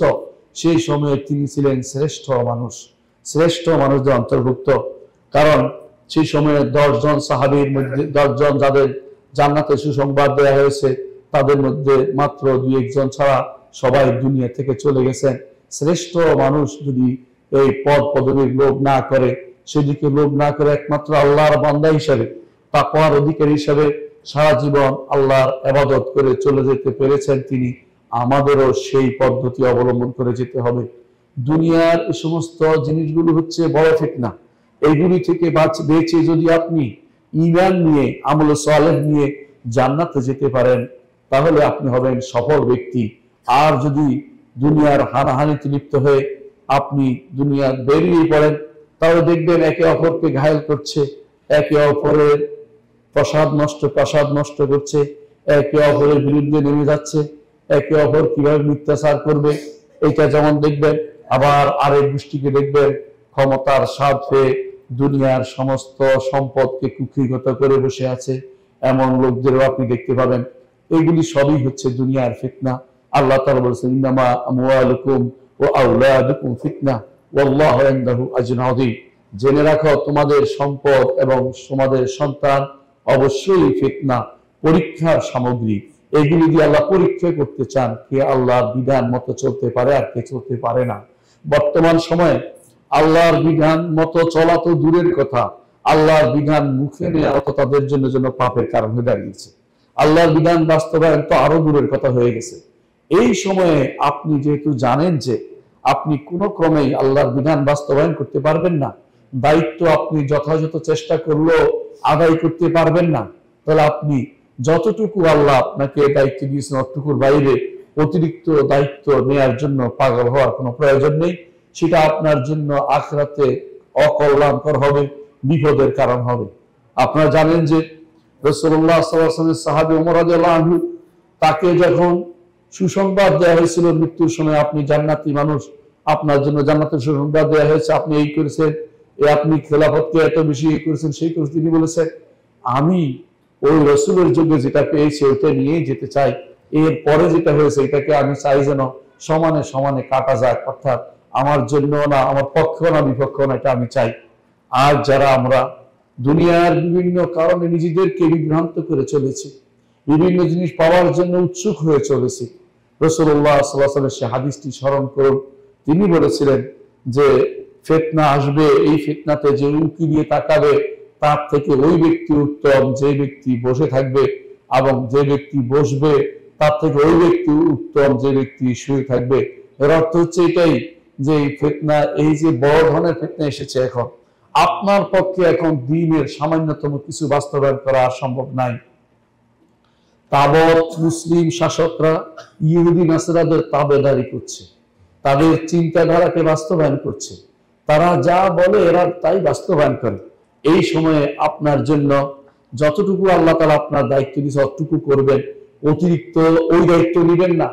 Speaker 1: সেই সময়ে তিনি ছিলেন শ্রেষ্ঠ মানুষদের অন্তর্ভুক্ত। কারণ সেই সময়ে 10 জন সাহাবীর মধ্যে 10 জন যাদের জান্নাতের সুসংবাদ দেওয়া হয়েছে তাদের মধ্যে মাত্র 2-1 জন ছাড়া সবাই দুনিয়া থেকে চলে গেছেন। শ্রেষ্ঠ মানুষ যদি এই পদ পদবীর লোভ না করে, সেদিকে লোভ না করে একমাত্র আল্লাহর বান্দা হিসেবে, তাকওয়ার অধিকারী হিসেবে সারা জীবন আল্লাহর ইবাদত করে চলে যেতে পেরেছেন তিনি, আমাদেরও সেই পদ্ধতি অবলম্বন করে যেতে হবে। দুনিয়ার এই সমস্ত জিনিসগুলো হচ্ছে বড় ফিতনা। এইগুলি থেকে বেঁচে যদি আপনি ঈমান নিয়ে আমলে সালেহ নিয়ে জান্নাতে যেতে পারেন তাহলে আপনি হবেন সফল ব্যক্তি। আর যদি দুনিয়ার হানাহানিতে লিপ্ত হয়ে আপনি দুনিয়া বেরিয়ে পড়েন তাহলে দেখবেন একে অপরকে ঘায়েল করছে, একে অপরের প্রসাদ নষ্ট করছে, একে অপরের বিরুদ্ধে নেমে যাচ্ছে, একে অপর কিভাবে মিথ্যাচার করবে এটা যেমন দেখবেন, আবার আরেক গোষ্ঠীকে দেখবেন ক্ষমতার স্বার্থে দুনিয়ার সমস্ত সম্পদকে কুক্ষিগত করে বসে আছে, এমন লোকদেরও আপনি দেখতে পাবেন। এগুলি সবই হচ্ছে দুনিয়ার ফিতনা। আল্লাহ তাআলা বলেছেন ইন্নামা আমওয়ালুকুম ওয়া আওলাদুকুম ফিতনা ওয়াল্লাহু ইনদাহু আজরুন আযীম। জেনে রাখো তোমাদের সম্পদ এবং তোমাদের সন্তান অবশ্যই ফিতনা, পরীক্ষার সামগ্রী। এগুলি দিয়ে আল্লাহ পরীক্ষা করতে চান কে আল্লাহর বিধান মতো চলতে পারে আর কে চলতে পারে না। বর্তমান সময়ে আল্লাহর বিধান মতো চলা তো দূরের কথা, আল্লাহর বিধান মুখে নেওয়া তাদের জন্য পাপের কারণ হয়ে দাঁড়িয়েছে। আল্লাহর বিধান বাস্তবায়ন তো আরো দূরের কথা হয়ে গেছে। এই সময়ে আপনি যেহেতু জানেন যে আপনি কোনো ক্রমেই আল্লাহর বিধান বাস্তবায়ন করতে পারবেন না, দায়িত্ব আপনি যথাযথ চেষ্টা করলেও আদায় করতে পারবেন না, তাহলে আপনি যতটুকু আল্লাহ আপনাকে দায়িত্ব দিয়েছেন অতটুকুর বাইরে অতিরিক্ত দায়িত্ব নেয়ার জন্য পাগল হওয়ার কোনো প্রয়োজন নেই। সেটা আপনার জন্য আখিরাতে অকল্যাণকর হবে, বিপদের কারণ হবে। আপনারা জানেন যে রাসূলুল্লাহ সাল্লাল্লাহু আলাইহি ওয়াসাল্লামের সাহাবী ওমর রাদিয়াল্লাহু আনহু, তাকে যখন সুসংবাদ দেওয়া হয়েছিল মৃত্যুর সময়, আপনি জান্নাতি মানুষ, আপনার জন্য জান্নাতের সুসংবাদ দেওয়া হয়েছে, আপনি এই করেছেন, আপনি খেলাফতকে এত বেশি করেছেন, সেই করে তিনি বলেছেন, আমি ওই রাসূলের যুগে যেটা পেয়েছি ওইটা নিয়েই যেতে চাই, এর পরে যেটা হয়েছে এটাকে আমি চাই যেন সমানে সমানে কাটা যায়, অর্থাৎ আমার জন্য না, আমার পক্ষ না, বিপক্ষ না, এটা আমি চাই। আর যারা আমরা দুনিয়ার বিভিন্ন কারণে নিজেদেরকে বিভ্রান্ত করে চলেছি, বিভিন্ন জিনিস পাওয়ার জন্য উৎসুক হয়ে চলেছি, রাসূলুল্লাহ সাল্লাল্লাহু আলাইহি ওয়াসাল্লামের সে হাদিসটি স্মরণ করুন। তিনি বলেছিলেন যে ফিতনা আসবে, এই ফিতনাতে যে উঁকি দিয়ে তাকাবে তার থেকে ওই ব্যক্তি উত্তম যে ব্যক্তি বসে থাকবে, এবং যে ব্যক্তি বসবে তার থেকে ওই ব্যক্তি উত্তম যে ব্যক্তি শুয়ে থাকবে। এর অর্থ হচ্ছে এটাই যে এই ফিতনা, এই যে বড় ধরনের ফিতনা এসেছে, এখন আপনার পক্ষে এখন দ্বীনের সামান্যতম কিছু বাস্তবায়ন করা সম্ভব নাই। তাবৎ মুসলিম শাসকরা ইহুদি নাসরাদের তাবেদারি করছে, তাদের চিন্তাধারাকে বাস্তবায়ন করছে, তারা যা বলে এরা তাই বাস্তবায়ন করে। এই সময়ে আপনার জন্য যতটুকু আল্লাহ তাআলা আপনার দায়িত্ব দিয়েছে ততটুকু করবেন, অতিরিক্ত ওই দায়িত্ব নেবেন না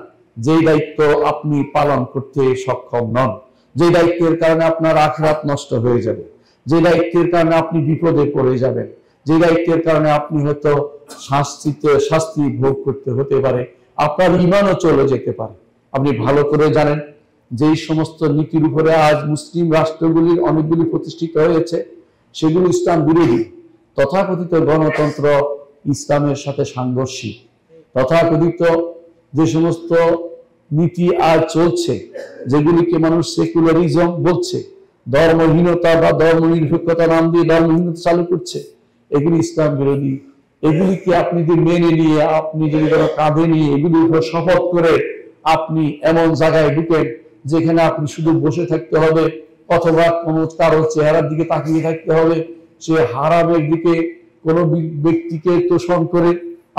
Speaker 1: যেই দায়িত্ব আপনি পালন করতে সক্ষম নন, যে দায়িত্বের কারণে আপনার আখিরাত নষ্ট হয়ে যাবে, যে দায়িত্বের কারণে আপনি বিপদে পড়ে যাবেন, যে দায়িত্বের কারণে আপনি হয়তো শাস্তি ভোগ করতে হতে পারে, আপনার ঈমানও চলে যেতে পারে। আপনি ভালো করে জানেন যেই সমস্ত নীতির উপরে আজ মুসলিম রাষ্ট্রগুলির অনেকগুলি প্রতিষ্ঠিত হয়েছে সেগুলো ইসলাম বিরোধী। তথাকথিত গণতন্ত্র ইসলামের সাথে সাংঘর্ষিক। তথাকথিত যে সমস্ত নীতি আজ চলছে, যেগুলিকে মানুষ সেকুলারিজম বলছে, ধর্মহীনতা বা ধর্মনিরপেক্ষতা নাম দিয়ে ধর্মহীনতা চালু করছে, এগুলি ইসলাম বিরোধী। এগুলিকে আপনি যদি মেনে নিয়ে, আপনি যদি কাঁধে নিয়ে এগুলির উপর শপথ করে আপনি এমন জায়গায় ঢুকেন যেখানে আপনি শুধু বসে থাকতে হবে অথবা কোনো কারোর চেহারার দিকে তাকিয়ে থাকতে হবে, সে হারামের দিকে কোনো ব্যক্তিকে তোষণ করে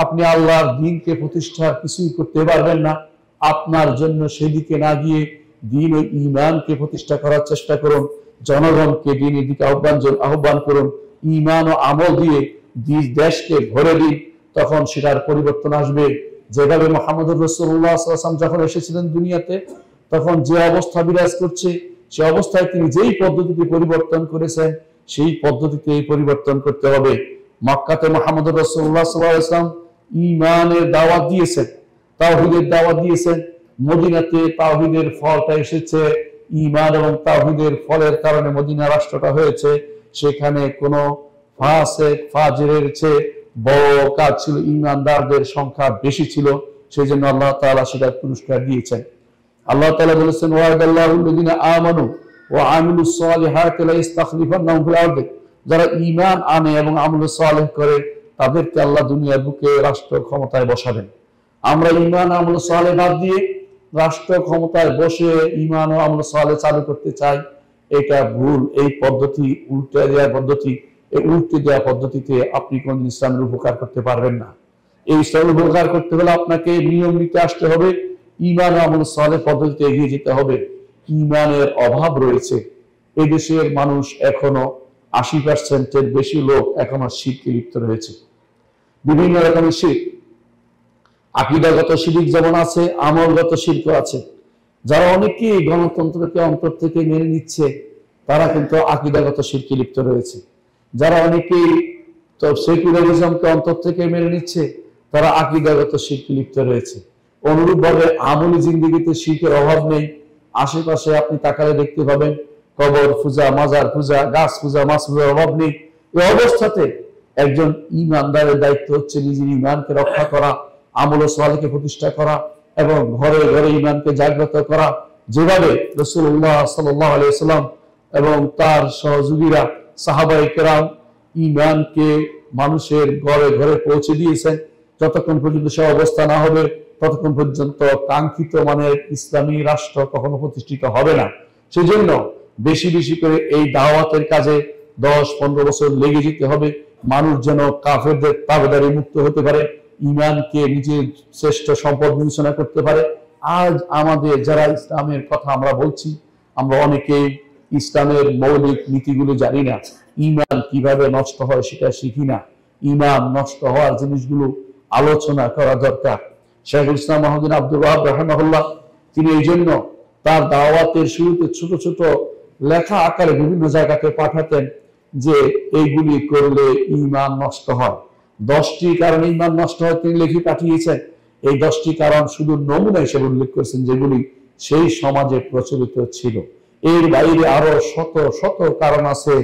Speaker 1: আপনি আল্লাহর দ্বীনকে প্রতিষ্ঠার কিছুই করতে পারবেন না। আপনার জন্য সেদিকে না গিয়ে দ্বীন ও ঈমানকে প্রতিষ্ঠা করার চেষ্টা করুন, জনগণকে দ্বীনের দিকে আহ্বান করুন, ঈমান ও আমল দিয়ে দেশকে ভরে দিন, তখন সেটার পরিবর্তন আসবে। যেভাবে মুহাম্মদুর রাসূলুল্লাহ সাল্লাল্লাহু আলাইহি ওয়াসাল্লাম যখন এসেছিলেন দুনিয়াতে, তখন যে অবস্থা বিরাজ করছে, সে অবস্থায় তিনি যেই পদ্ধতিতে পরিবর্তন করেছেন সেই পদ্ধতিতে পরিবর্তন করতে হবে। মক্কাতে মুহাম্মদুর রাসূলুল্লাহ সাল্লাল্লাহু আলাইহি ওয়াসাল্লাম ঈমানের দাওয়াত দিয়েছেন, তাওহীদের দাওয়াত দিয়েছেন। মদিনাতে তাওহীদের ফলটা এসেছে, ঈমান এবং তাওহীদের ফলের কারণে মদিনা রাষ্ট্রটা হয়েছে। সেখানে কোনো ফাসিক ফাজিরের চেয়ে বড় কাজ ছিল, ঈমানদারদের সংখ্যা বেশি ছিল, সেই জন্য আল্লাহ তাআলা সেটার পুরস্কার দিয়েছেন। আল্লাহ তাআলা বলেছেন, ওয়াদাল্লাহুল্লাযিনা আমানু ওয়া আমিলুস সালিহাতি লা ইস্তাখলিফান্নাহুম ফিল আরদি, যারা ঈমান আনে এবং আমল সালেহ করে তাদেরকে আল্লাহ দুনিয়ার বুকে রাষ্ট্র ক্ষমতায় বসাবেন। আমরা ঈমান আমল সালেহ বাদ দিয়ে রাষ্ট্র ক্ষমতায় বসে ঈমান ও আমল সালেহ চালু করতে চাই, এটা ভুল। এই পদ্ধতি উল্টে দেওয়ার পদ্ধতি, এই উল্টে দেওয়া পদ্ধতিতে আপনি কোনদিন ইসলামের উপকার করতে পারবেন না। এই ইসলামের উপকার করতে হলে আপনাকে নিয়ম নিতে আসতে হবে, ঈমান ও আমল সালেহ পদ্ধতিতে এগিয়ে যেতে হবে। ঈমানের অভাব রয়েছে। এদেশের মানুষ এখনো 80% বেশি লোক এখনো শিরকে লিপ্ত রয়েছে, বিভিন্ন রকমের শিরক। আকীদাগত শিরক যেমন আছে, আমলগত শিরক আছে। যারা অনেকেই গণতন্ত্রকে অন্তর থেকে মেনে নিচ্ছে তারা কিন্তু আকীদাগত শিরকে লিপ্ত রয়েছে। যারা অনেকেই সেকুলারিজমকে অন্তর থেকে মেনে নিচ্ছে তারা আকীদাগত শিরকে লিপ্ত রয়েছে। অনুরূপভাবে আমলি জিন্দেগিতে শিরকের অভাব নেই। আশেপাশে আপনি তাকালে দেখতে পাবেন কবর পূজা, মাজার পূজা, গাছ পূজা, মাছ পূজার অভাব নেই। এই অবস্থাতে একজন ঈমানদারের দায়িত্ব হচ্ছে নিজের ঈমানকে রক্ষা করা, আমল ও সালেহকে প্রতিষ্ঠা করা এবং ঘরে ঘরে ঈমানকে জাগ্রত করা। যেভাবে রাসূলুল্লাহ সাল্লাল্লাহু আলাইহি ওয়াসাল্লাম এবং তার সহযোগীরা সাহাবায়ে কেরাম ঈমানকে মানুষের ঘরে ঘরে পৌঁছে দিয়েছেন। যতক্ষণ পর্যন্ত সে অবস্থা না হবে ততক্ষণ পর্যন্ত কাঙ্ক্ষিত মানের ইসলামী রাষ্ট্র কখনো প্রতিষ্ঠিত হবে না। সেজন্য বেশি বেশি করে এই দাওয়াতের কাজে 10-15 বছর লেগে যেতে হবে, মানুষ যেন কাফেরদের তাবেদারি মুক্ত হতে পারে, ইমানকে নিজের শ্রেষ্ঠ সম্পদ বিবেচনা করতে পারে। আজ আমাদের যারা ইসলামের কথা আমরা বলছি, আমরা অনেকেই ইসলামের মৌলিক নীতিগুলো জানি না, ইমান কিভাবে নষ্ট হয় সেটা শিখি না। ইমান নষ্ট হওয়ার জিনিসগুলো আলোচনা করা দরকার। শেখুল ইসলাম মুহাম্মদ আব্দুল ওয়াহাব রাহিমাহুল্লাহ তিনি এই জন্য তার দাওয়াতের শুরুতে ছোট ছোট লেখা আকারে বিভিন্ন জায়গাতে পাঠাতেন যে এইগুলি করলে ইমান নষ্ট হয়। 10টি কারণে ইমান নষ্ট হয় তিনি লিখে পাঠিয়েছেন। এই 10টি কারণ শুধু নমুনা হিসেবে উল্লেখ করেছেন যেগুলি সেই সমাজে প্রচলিত ছিল। এর বাইরে আরো শত শত কারণ আছে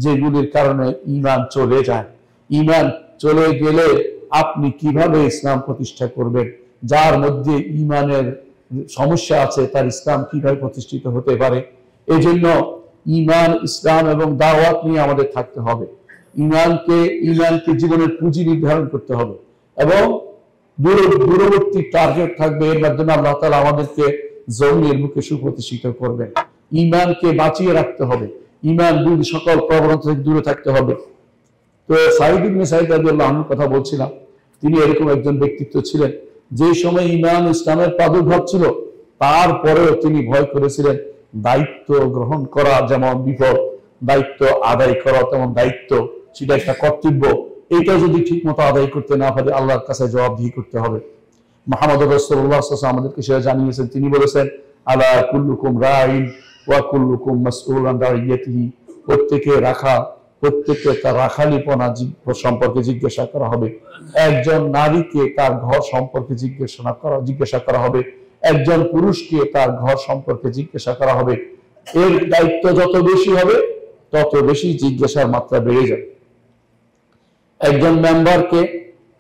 Speaker 1: যেগুলির কারণে ইমান চলে যায়। ইমান চলে গেলে আপনি কিভাবে ইসলাম প্রতিষ্ঠা করবেন? যার মধ্যে ইমানের সমস্যা আছে তার ইসলাম কিভাবে প্রতিষ্ঠিত হতে পারে? এই জন্য ইমান, ইসলাম এবং দাওয়াত নিয়ে আমাদের থাকতে হবে। ইমানকে জীবনের পুঁজি নির্ধারণ করতে হবে এবং দূরবর্তী টার্গেট থাকবে। এর মাধ্যমে আল্লাহ তাআলা আমাদেরকে জমিনের বুকে সুপ্রতিষ্ঠিত করবেন। ইমানকে বাঁচিয়ে রাখতে হবে, ইমান সকল প্রবণতা থেকে দূরে থাকতে হবে। তো সাঈদ ইবনে সাঈদ রাদিয়াল্লাহু আনহুর কথা বলছিলাম, তিনি এরকম একজন ব্যক্তিত্ব ছিলেন যে সময় ইমান ইসলামের প্রাদুর্ভাব ছিল, তারপরেও তিনি ভয় করেছিলেন দায়িত্ব গ্রহণ করা যেমন বিপদ, দায়িত্ব আদায় করা তেমন দায়িত্ব, সেটা একটা কর্তব্য। এটা যদি ঠিক মতো আদায় করতে না পারে আল্লাহর কাছে জবাবদিহি করতে হবে। মুহাম্মদ রাসূলুল্লাহ সাল্লাল্লাহু আলাইহি ওয়াসাল্লাম আমাদেরকে সেটা জানিয়েছেন। তিনি বলেছেন, আলা কুল্লুকুম রাইন ওয়া কুল্লুকুম মাসউলুন আন রাইয়াতিহি, প্রত্যেককে তার রাখালিপনা সম্পর্কে জিজ্ঞাসা করা হবে। একজন নারীকে তার ঘর সম্পর্কে জিজ্ঞাসা করা হবে, একজন পুরুষকে তার ঘর সম্পর্কে জিজ্ঞাসা করা হবে। এর দায়িত্ব যত বেশি হবে তত বেশি জিজ্ঞাসার মাত্রা বেড়ে যাবে। একজন মেম্বারকে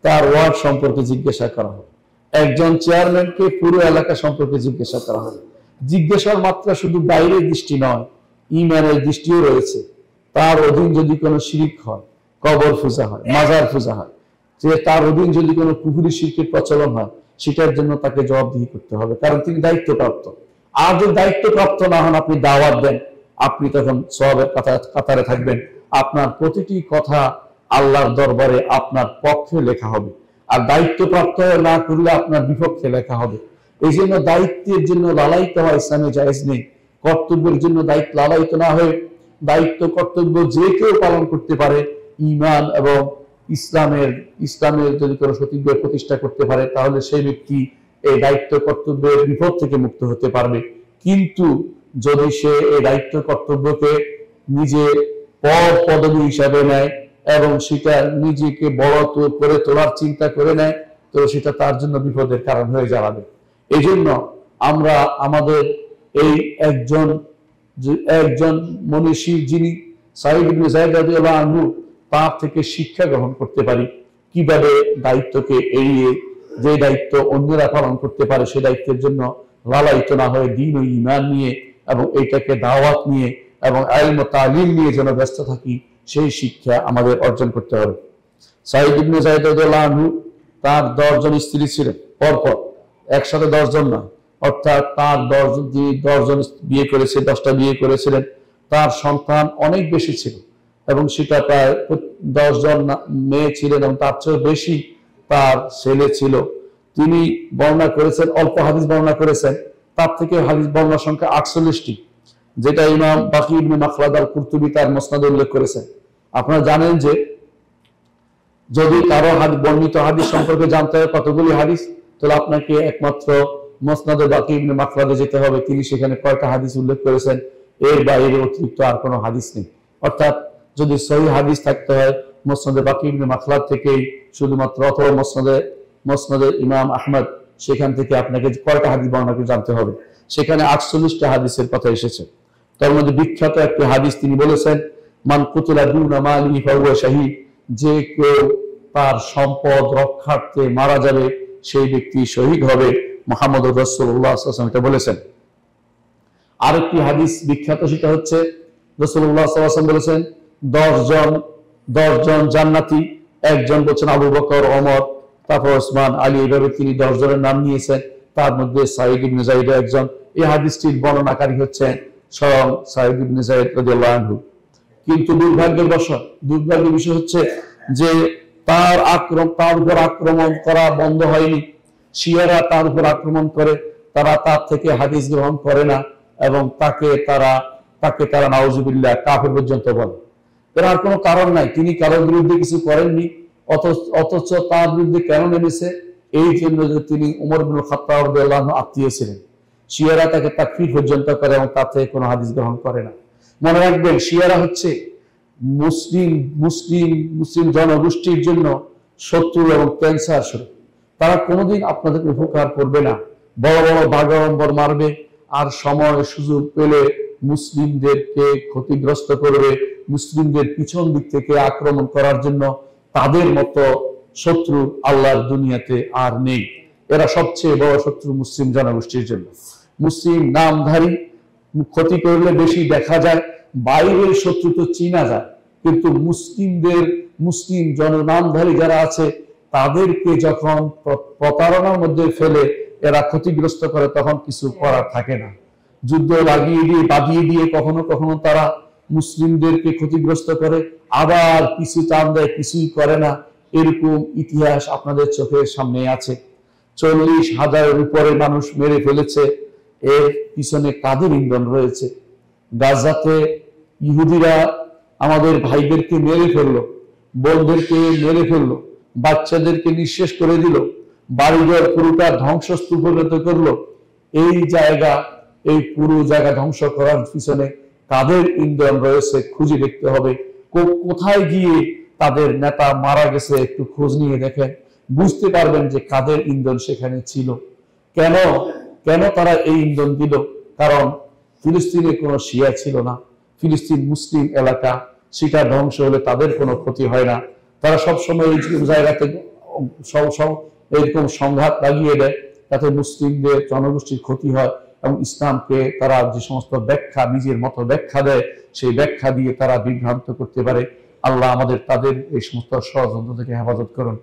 Speaker 1: তার ওয়ার্ড সম্পর্কে জিজ্ঞাসা করা হবে, একজন চেয়ারম্যানকে পুরো এলাকা সম্পর্কে জিজ্ঞাসা করা হবে। জিজ্ঞাসার মাত্রা শুধু বাইরের দৃষ্টি নয়, ইমানের দৃষ্টিও রয়েছে। তার অধীন যদি কোনো শিরক হয়, কবর পূজা হয়, মাজার পূজা হয়, যে তার অধীন যদি কোনো কুফরি শিরকের প্রচলন হয়, সেটার জন্য তাকে জবাবদিহি করতে হবে, কারণ তিনি দায়িত্বপ্রাপ্ত। আর যদি দায়িত্বপ্রাপ্ত না হন, আপনি দাওয়াত দেন, আপনি তখন সওয়াবের কাতারে থাকবেন। আপনার প্রতিটি কথা আল্লাহর দরবারে আপনার পক্ষে লেখা হবে, আর দায়িত্বপ্রাপ্ত না করলে আপনার বিপক্ষে লেখা হবে। এই জন্য দায়িত্বের জন্য লালায়িত হওয়া ইসলামে জায়েজ নেই। কর্তব্যের জন্য দায়িত্ব লালায়িত না হয়ে দায়িত্ব কর্তব্য যে কেউ পালন করতে পারে, ইমান এবং ইসলামের যদি কোনো সঠিক প্রতিষ্ঠা করতে পারে, তাহলে সেই ব্যক্তি এই দায়িত্ব কর্তব্যের বিপদ থেকে মুক্ত হতে পারবে। কিন্তু যদি সে এই দায়িত্ব কর্তব্যকে নিজের পদবী হিসাবে নেয় এবং সেটা নিজেকে বড় করে তোলার চিন্তা করে নেয়, তো সেটা তার জন্য বিপদের কারণ হয়ে দাঁড়াবে। এই জন্য আমরা আমাদের এই একজন মনীষী যিনি সাঈদ ইবনে যায়েদ রাদিয়াল্লাহু আনহু, তার থেকে শিক্ষা গ্রহণ করতে পারি কিভাবে দায়িত্বকে এড়িয়ে যে দায়িত্ব অন্যরা পালন করতে পারে সে দায়িত্বের জন্য লালায়িত না হয়ে দ্বীন ও ঈমান নিয়ে এবং এইটাকে দাওয়াত নিয়ে এবং ইলম ও তালিম নিয়ে যেন ব্যস্ত থাকি, সেই শিক্ষা আমাদের অর্জন করতে হবে। সাঈদ ইবনে যায়েদ রাদিয়াল্লাহু আনহু, তার 10 জন স্ত্রী ছিলেন, পরপর একসাথে 10 জন না, অর্থাৎ তার 10 জন বিয়ে করেছে, 10টা বিয়ে করেছিলেন। তার সন্তান অনেক বেশি ছিল এবং সেটা প্রায় 10 জন মেয়ে ছিলেন এবং তার চেয়ে বেশি তার ছেলে ছিল। তিনি বর্ণনা করেছেন, অল্প হাদিস বর্ণনা করেছেন, তার থেকে হাদিস বর্ণনা সংখ্যা 48টি, যেটা ইমাম বাকি ইবনে মাখলাদ আল কুরতুবী তার মুসনাদে উল্লেখ করেছেন। আপনারা জানেন যে যদি কারো বর্ণিত হাদিস সম্পর্কে জানতে হয় কতগুলি হাদিস, তাহলে আপনাকে একমাত্র মুসনাদে বাকি ইবনে মাখলাদে যেতে হবে। তিনি সেখানে কয়টা হাদিস উল্লেখ করেছেন, এর বাইরে অতিরিক্ত আর কোনো হাদিস নেই। অর্থাৎ যদি সহিহ হাদিস থাকতে হয় মুসনাদে বাকি ইবনে মাখলাদ থেকেই শুধুমাত্র, অথবা মুসনাদে ইমাম আহমদ, সেখান থেকে আপনাকে কয়টা হাদিস বর্ণনা করে জানতে হবে। সেখানে 48টা হাদিসের কথা এসেছে। তার মধ্যে বিখ্যাত একটি হাদিস তিনি বলেছেন, মান কুতিলা দুনা মালিহি ফাহুয়া শাহীদ, যে কেউ তার সম্পদ রক্ষার্থে মারা যাবে সেই ব্যক্তি শহীদ হবে। মুহাম্মদ রাসূলুল্লাহ সাল্লাল্লাহু আলাইহি ওয়াসাল্লাম এটা বলেছেন। আরেকটি হাদিস বিখ্যাত, সেটা হচ্ছে রাসূলুল্লাহ সাল্লাল্লাহু আলাইহি ওয়াসাল্লাম বলেছেন 10 জন জান্নাতি, একজন বলছেন আবু বকর, ওমর, তারপর ওসমান, আলী, এইভাবে তিনি 10 জনের নাম নিয়েছেন। তার মধ্যে সাঈদ ইবনে যায়েদ একজন। এই হাদিসটির বর্ণনাকারী হচ্ছেন স্বয়ং সাঈদ ইবনে যায়েদ রাদিয়াল্লাহু আনহু। কিন্তু দুর্ভাগ্যের বিষয় হচ্ছে যে তার উপর আক্রমণ করা বন্ধ হয়নি। শিয়ারা তার উপর আক্রমণ করে, তারা তার থেকে হাদিস গ্রহণ করে না এবং তাকে তারা নাউজুবিল্লাহ কাফের পর্যন্ত বলে। এর আর কোনো কারণ নাই, তিনি কারোর বিরুদ্ধে কিছু করেননি, অথচ তার বিরুদ্ধে কেন নেমেছে? এই জন্য যে তিনি উমর ইবনে খাত্তাব রাদিয়াল্লাহু আনহু আত্মীয় ছিলেন। শিয়ারা তাকে তাকফীর পর্যন্ত করে এবং তার থেকে কোনো হাদিস গ্রহণ করে না। মনে রাখবেন, শিয়ারা হচ্ছে মুসলিম জনগোষ্ঠীর জন্য শত্রু এবং ক্যান্সার স্বরূপ। তারা কোনোদিন আপনাদের উপকার করবে না, বড় বড় বাগাড়ম্বর মারবে, আর সময় সুযোগ পেলে মুসলিমদেরকে ক্ষতিগ্রস্ত করবে, মুসলিমদের পিছন দিক থেকে আক্রমণ করার জন্য। তাদের মতো শত্রু আল্লাহর দুনিয়াতে আর নেই। এরা সবচেয়ে বড় শত্রু মুসলিম জনগোষ্ঠীর জন্য। মুসলিম নামধারী ক্ষতি করলে বেশি দেখা যায়, বাইরের শত্রু তো চিনা যায়, কিন্তু মুসলিম জননামধারী যারা আছে তাদেরকে যখন প্রতারণার মধ্যে ফেলে এরা ক্ষতিগ্রস্ত করে, তখন কিছু করার থাকে না। যুদ্ধ বাঁধিয়ে দিয়ে কখনো কখনো তারা মুসলিমদেরকে ক্ষতিগ্রস্ত করে, আবার কিছু টান দেয়, কিছুই করে না। এরকম ইতিহাস আপনাদের চোখের সামনে আছে। 40,000-এর উপরে মানুষ মেরে ফেলেছে। এর পিছনে কাদের ইন্ধন রয়েছে? গাজাতে ইহুদিরা আমাদের ভাইদেরকে মেরে ফেললো, বোনদেরকে মেরে ফেললো, বাচ্চাদেরকে নিঃশেষ করে দিল, বাড়িঘর পুরোটা ধ্বংসস্তূপ পরিণত করলো। এই পুরো জায়গা ধ্বংস করার পিছনে কাদের ইন্ধন রয়েছে খুঁজে দেখতে হবে। কোথায় গিয়ে তাদের নেতা মারা গেছে একটু খোঁজ নিয়ে দেখেন, বুঝতে পারবেন যে কাদের ইন্ধন সেখানে ছিল। কেন তারা এই ইন্ধন দিল? কারণ ফিলিস্তিনে কোনো শিয়া ছিল না, ফিলিস্তিন মুসলিম এলাকা, সেটা ধ্বংস হলে তাদের কোনো ক্ষতি হয় না। তারা সবসময় এই জায়গাতে এরকম সংঘাত লাগিয়ে দেয়, তাতে মুসলিমদের জনগোষ্ঠীর ক্ষতি হয় এবং ইসলামকে তারা যে সমস্ত ব্যাখ্যা নিজের মতো ব্যাখ্যা দেয়, সেই ব্যাখ্যা দিয়ে তারা বিভ্রান্ত করতে পারে। আল্লাহ আমাদের তাদের এই সমস্ত ষড়যন্ত্র থেকে হেফাজত করুন।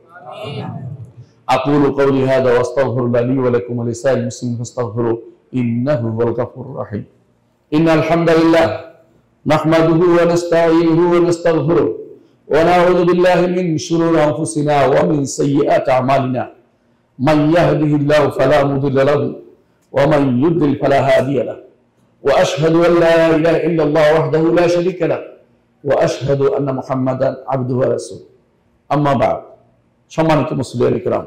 Speaker 1: আকুলু কওলি হাযা ওয়া আস্তাগফিরুল্লাহ লি ওয়া লাকুম ওয়া লিসাইরিল মুসলিমিন ফাস্তাগফিরু ইন্নাহু হুয়াল গফুরুর রাহিম। ইন্নাল হামদালিল্লাহ নাহমাদুহু ওয়া নাস্তাঈনুহু ওয়া নাস্তাগফিরুহু ওয়া নাউযু বিল্লাহি মিন শুরুরি আনফুসিনা ওয়া মিন সাইয়্যাতি আমালিনা মান ইয়াহদিহিল্লাহু ফালা মুদিল্লা লাহু ওয়া মান ইউদ্লিল ফালা হাদিয়া লাহু ওয়া আশহাদু আন লা ইলাহা ইল্লাল্লাহ ওয়াহদাহু লা শারীকা লাহু ওয়া আশহাদু আন্না মুহাম্মাদান আবদুহু ওয়া রাসূলুহু। আম্মা বা'দ। সম্মানিত মুসলিম কিরাম,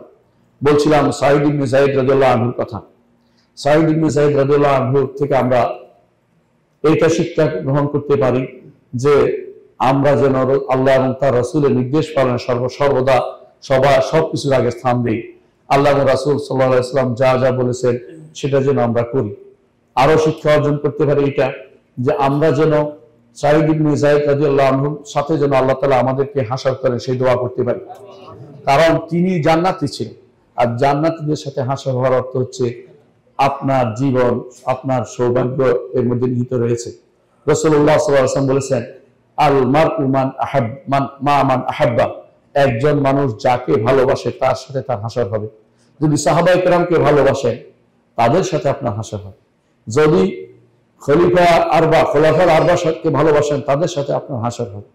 Speaker 1: বলছিলাম সাঈদ ইবনে যায়েদ রাদিয়াল্লাহু আনহুর কথা। সাঈদ ইবনে যায়েদ রাদিয়াল্লাহু আনহু থেকে আমরা এইটা শিক্ষা গ্রহণ করতে পারি যে আমরা যেন আল্লাহ এবং তার রাসূলের নির্দেশ পালনে সর্বদা সবকিছুর আগে স্থান দিই। আল্লাহ এবং রাসূল সাল্লাল্লাহু আলাইহি ওয়াসাল্লাম যা যা বলেছেন সেটা যেন আমরা করি। আরো শিক্ষা অর্জন করতে পারি এটা যে আমরা যেন সাঈদ ইবনে যায়েদ রাদিয়াল্লাহু আনহুর সাথে যেন আল্লাহ তাআলা আমাদেরকে হাসর করেন সেই দোয়া করতে পারি। কারণ তিনি জান্নাতি ছিলেন, আর জান্নাতীদের সাথে হাসর হওয়ার অর্থ হচ্ছে আপনার জীবন, আপনার সৌভাগ্য এর মধ্যে নিহিত রয়েছে। রাসূলুল্লাহ সাল্লাল্লাহু আলাইহি ওয়াসাল্লাম বলেছেন, আল মারউ মান আহাব্বা, একজন মানুষ যাকে ভালোবাসে তার সাথে তার হাসর হবে। যদি সাহাবায়ে কেরামকে ভালোবাসেন তাদের সাথে আপনার হাসর হবে। যদি খলিফার আরবাকে ভালোবাসেন তাদের সাথে আপনার হাসর হবে।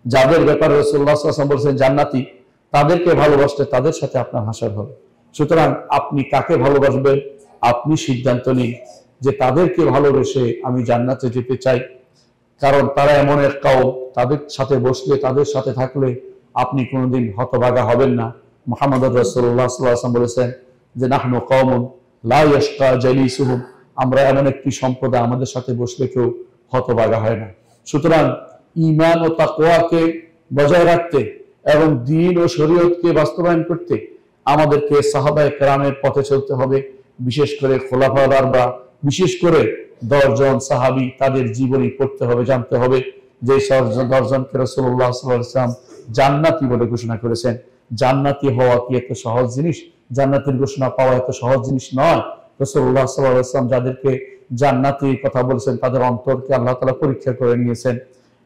Speaker 1: যাদের ব্যাপারে রাসূলুল্লাহ সাল্লাল্লাহু আলাইহি ওয়াসাল্লাম বলেছেন জান্নাতি, তাদেরকে ভালোবাসতে তাদের সাথে আপনার হাসর হবে। সুতরাং আপনি কাকে ভালোবাসবেন আপনি সিদ্ধান্ত নিন যে তাদেরকে ভালোবেসে আমি জান্নাতে যেতে চাই। কারণ তারা এমন এক কওম, তাদের সাথে বসলে তাদের সাথে থাকলে আপনি কোনোদিন হতভাগা হবেন না। মুহাম্মদুর রাসূলুল্লাহ সাল্লাল্লাহু আলাইহি ওয়াসাল্লাম বলেছেন যে নাহনু কওমুন লা ইয়াশকা জালিসুহুম, আমরা এমন একটি সম্প্রদায় আমাদের সাথে বসলে কেউ হতভাগা হয় না। সুতরাং ঈমান ও তাকওয়াকে বজায় রাখতে এবং দ্বীন ও শরীয়তকে বাস্তবায়ন করতে আমাদেরকে সাহাবায়ে কেরামের পথে চলতে হবে। বিশেষ করে খোলাফায়ে আরবা, বিশেষ করে 10 জন সাহাবী, তাদের জীবনী পড়তে হবে, জানতে হবে যে 10 জনকে রাসূলুল্লাহ সাল্লাল্লাহু আলাইহি ওয়াসাল্লাম জান্নাতি বলে ঘোষণা করেছেন। জান্নাতি হওয়া কি এত সহজ জিনিস? জান্নাতের ঘোষণা পাওয়া এত সহজ জিনিস নয়। রাসূলুল্লাহ সাল্লাল্লাহু আলাইহি ওয়াসাল্লাম যাদেরকে জান্নাতির কথা বলেছেন তাদের অন্তরকে আল্লাহ তাআলা পরীক্ষা করে নিয়েছেন।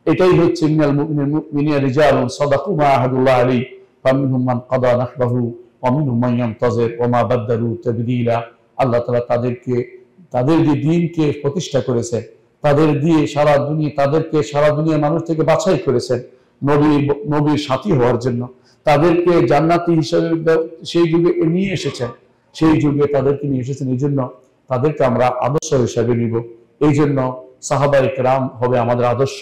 Speaker 1: এটাই হচ্ছে মিনাল মুমিনিনা রিজালুন সাদাকু মা আহাদুল্লাহ আলাইহি ফামিনহুম মান কাদা নাহবাহু ومنهم من ينتظر وما بدلوا تبديلا। আল্লাহ তাআলা তাদের যে দ্বীনকে প্রতিষ্ঠা করেছে, তাদেরকে সারা দুনিয়া মানুষ থেকে বাছাই করেছেন নবীর সাথী হওয়ার জন্য, তাদেরকে জান্নাতি হিসেবে সেই যুগে নিয়ে এসেছেন, সেই যুগে তাদেরকে নিয়ে এসেছেন। এই জন্য তাদেরকে আমরা আদর্শ হিসাবে নিব। এই জন্য সাহাবায়ে কেরাম হবে আমাদের আদর্শ।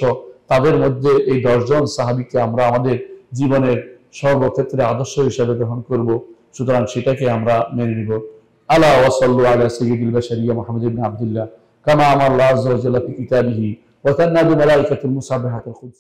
Speaker 1: তাদের মধ্যে এই 10 জন সাহাবীকে আমরা আমাদের জীবনের সর্বক্ষেত্রে আদর্শ হিসাবে গ্রহণ করব। সুতরাং সেটাকে আমরা মেনে নিব। আলা ওয়াসাল্লু আলা সাইয়্যিদিল বাশারিয়্যা মুহাম্মদ ইবনে আব্দুল্লাহ কামা আমারা আল্লাহু আযজা ওয়া জাল্লা ফি কিতাবিহি ওয়া তান্না বি মালাইকাতিল মুসাব্বিহাতিল কুদস।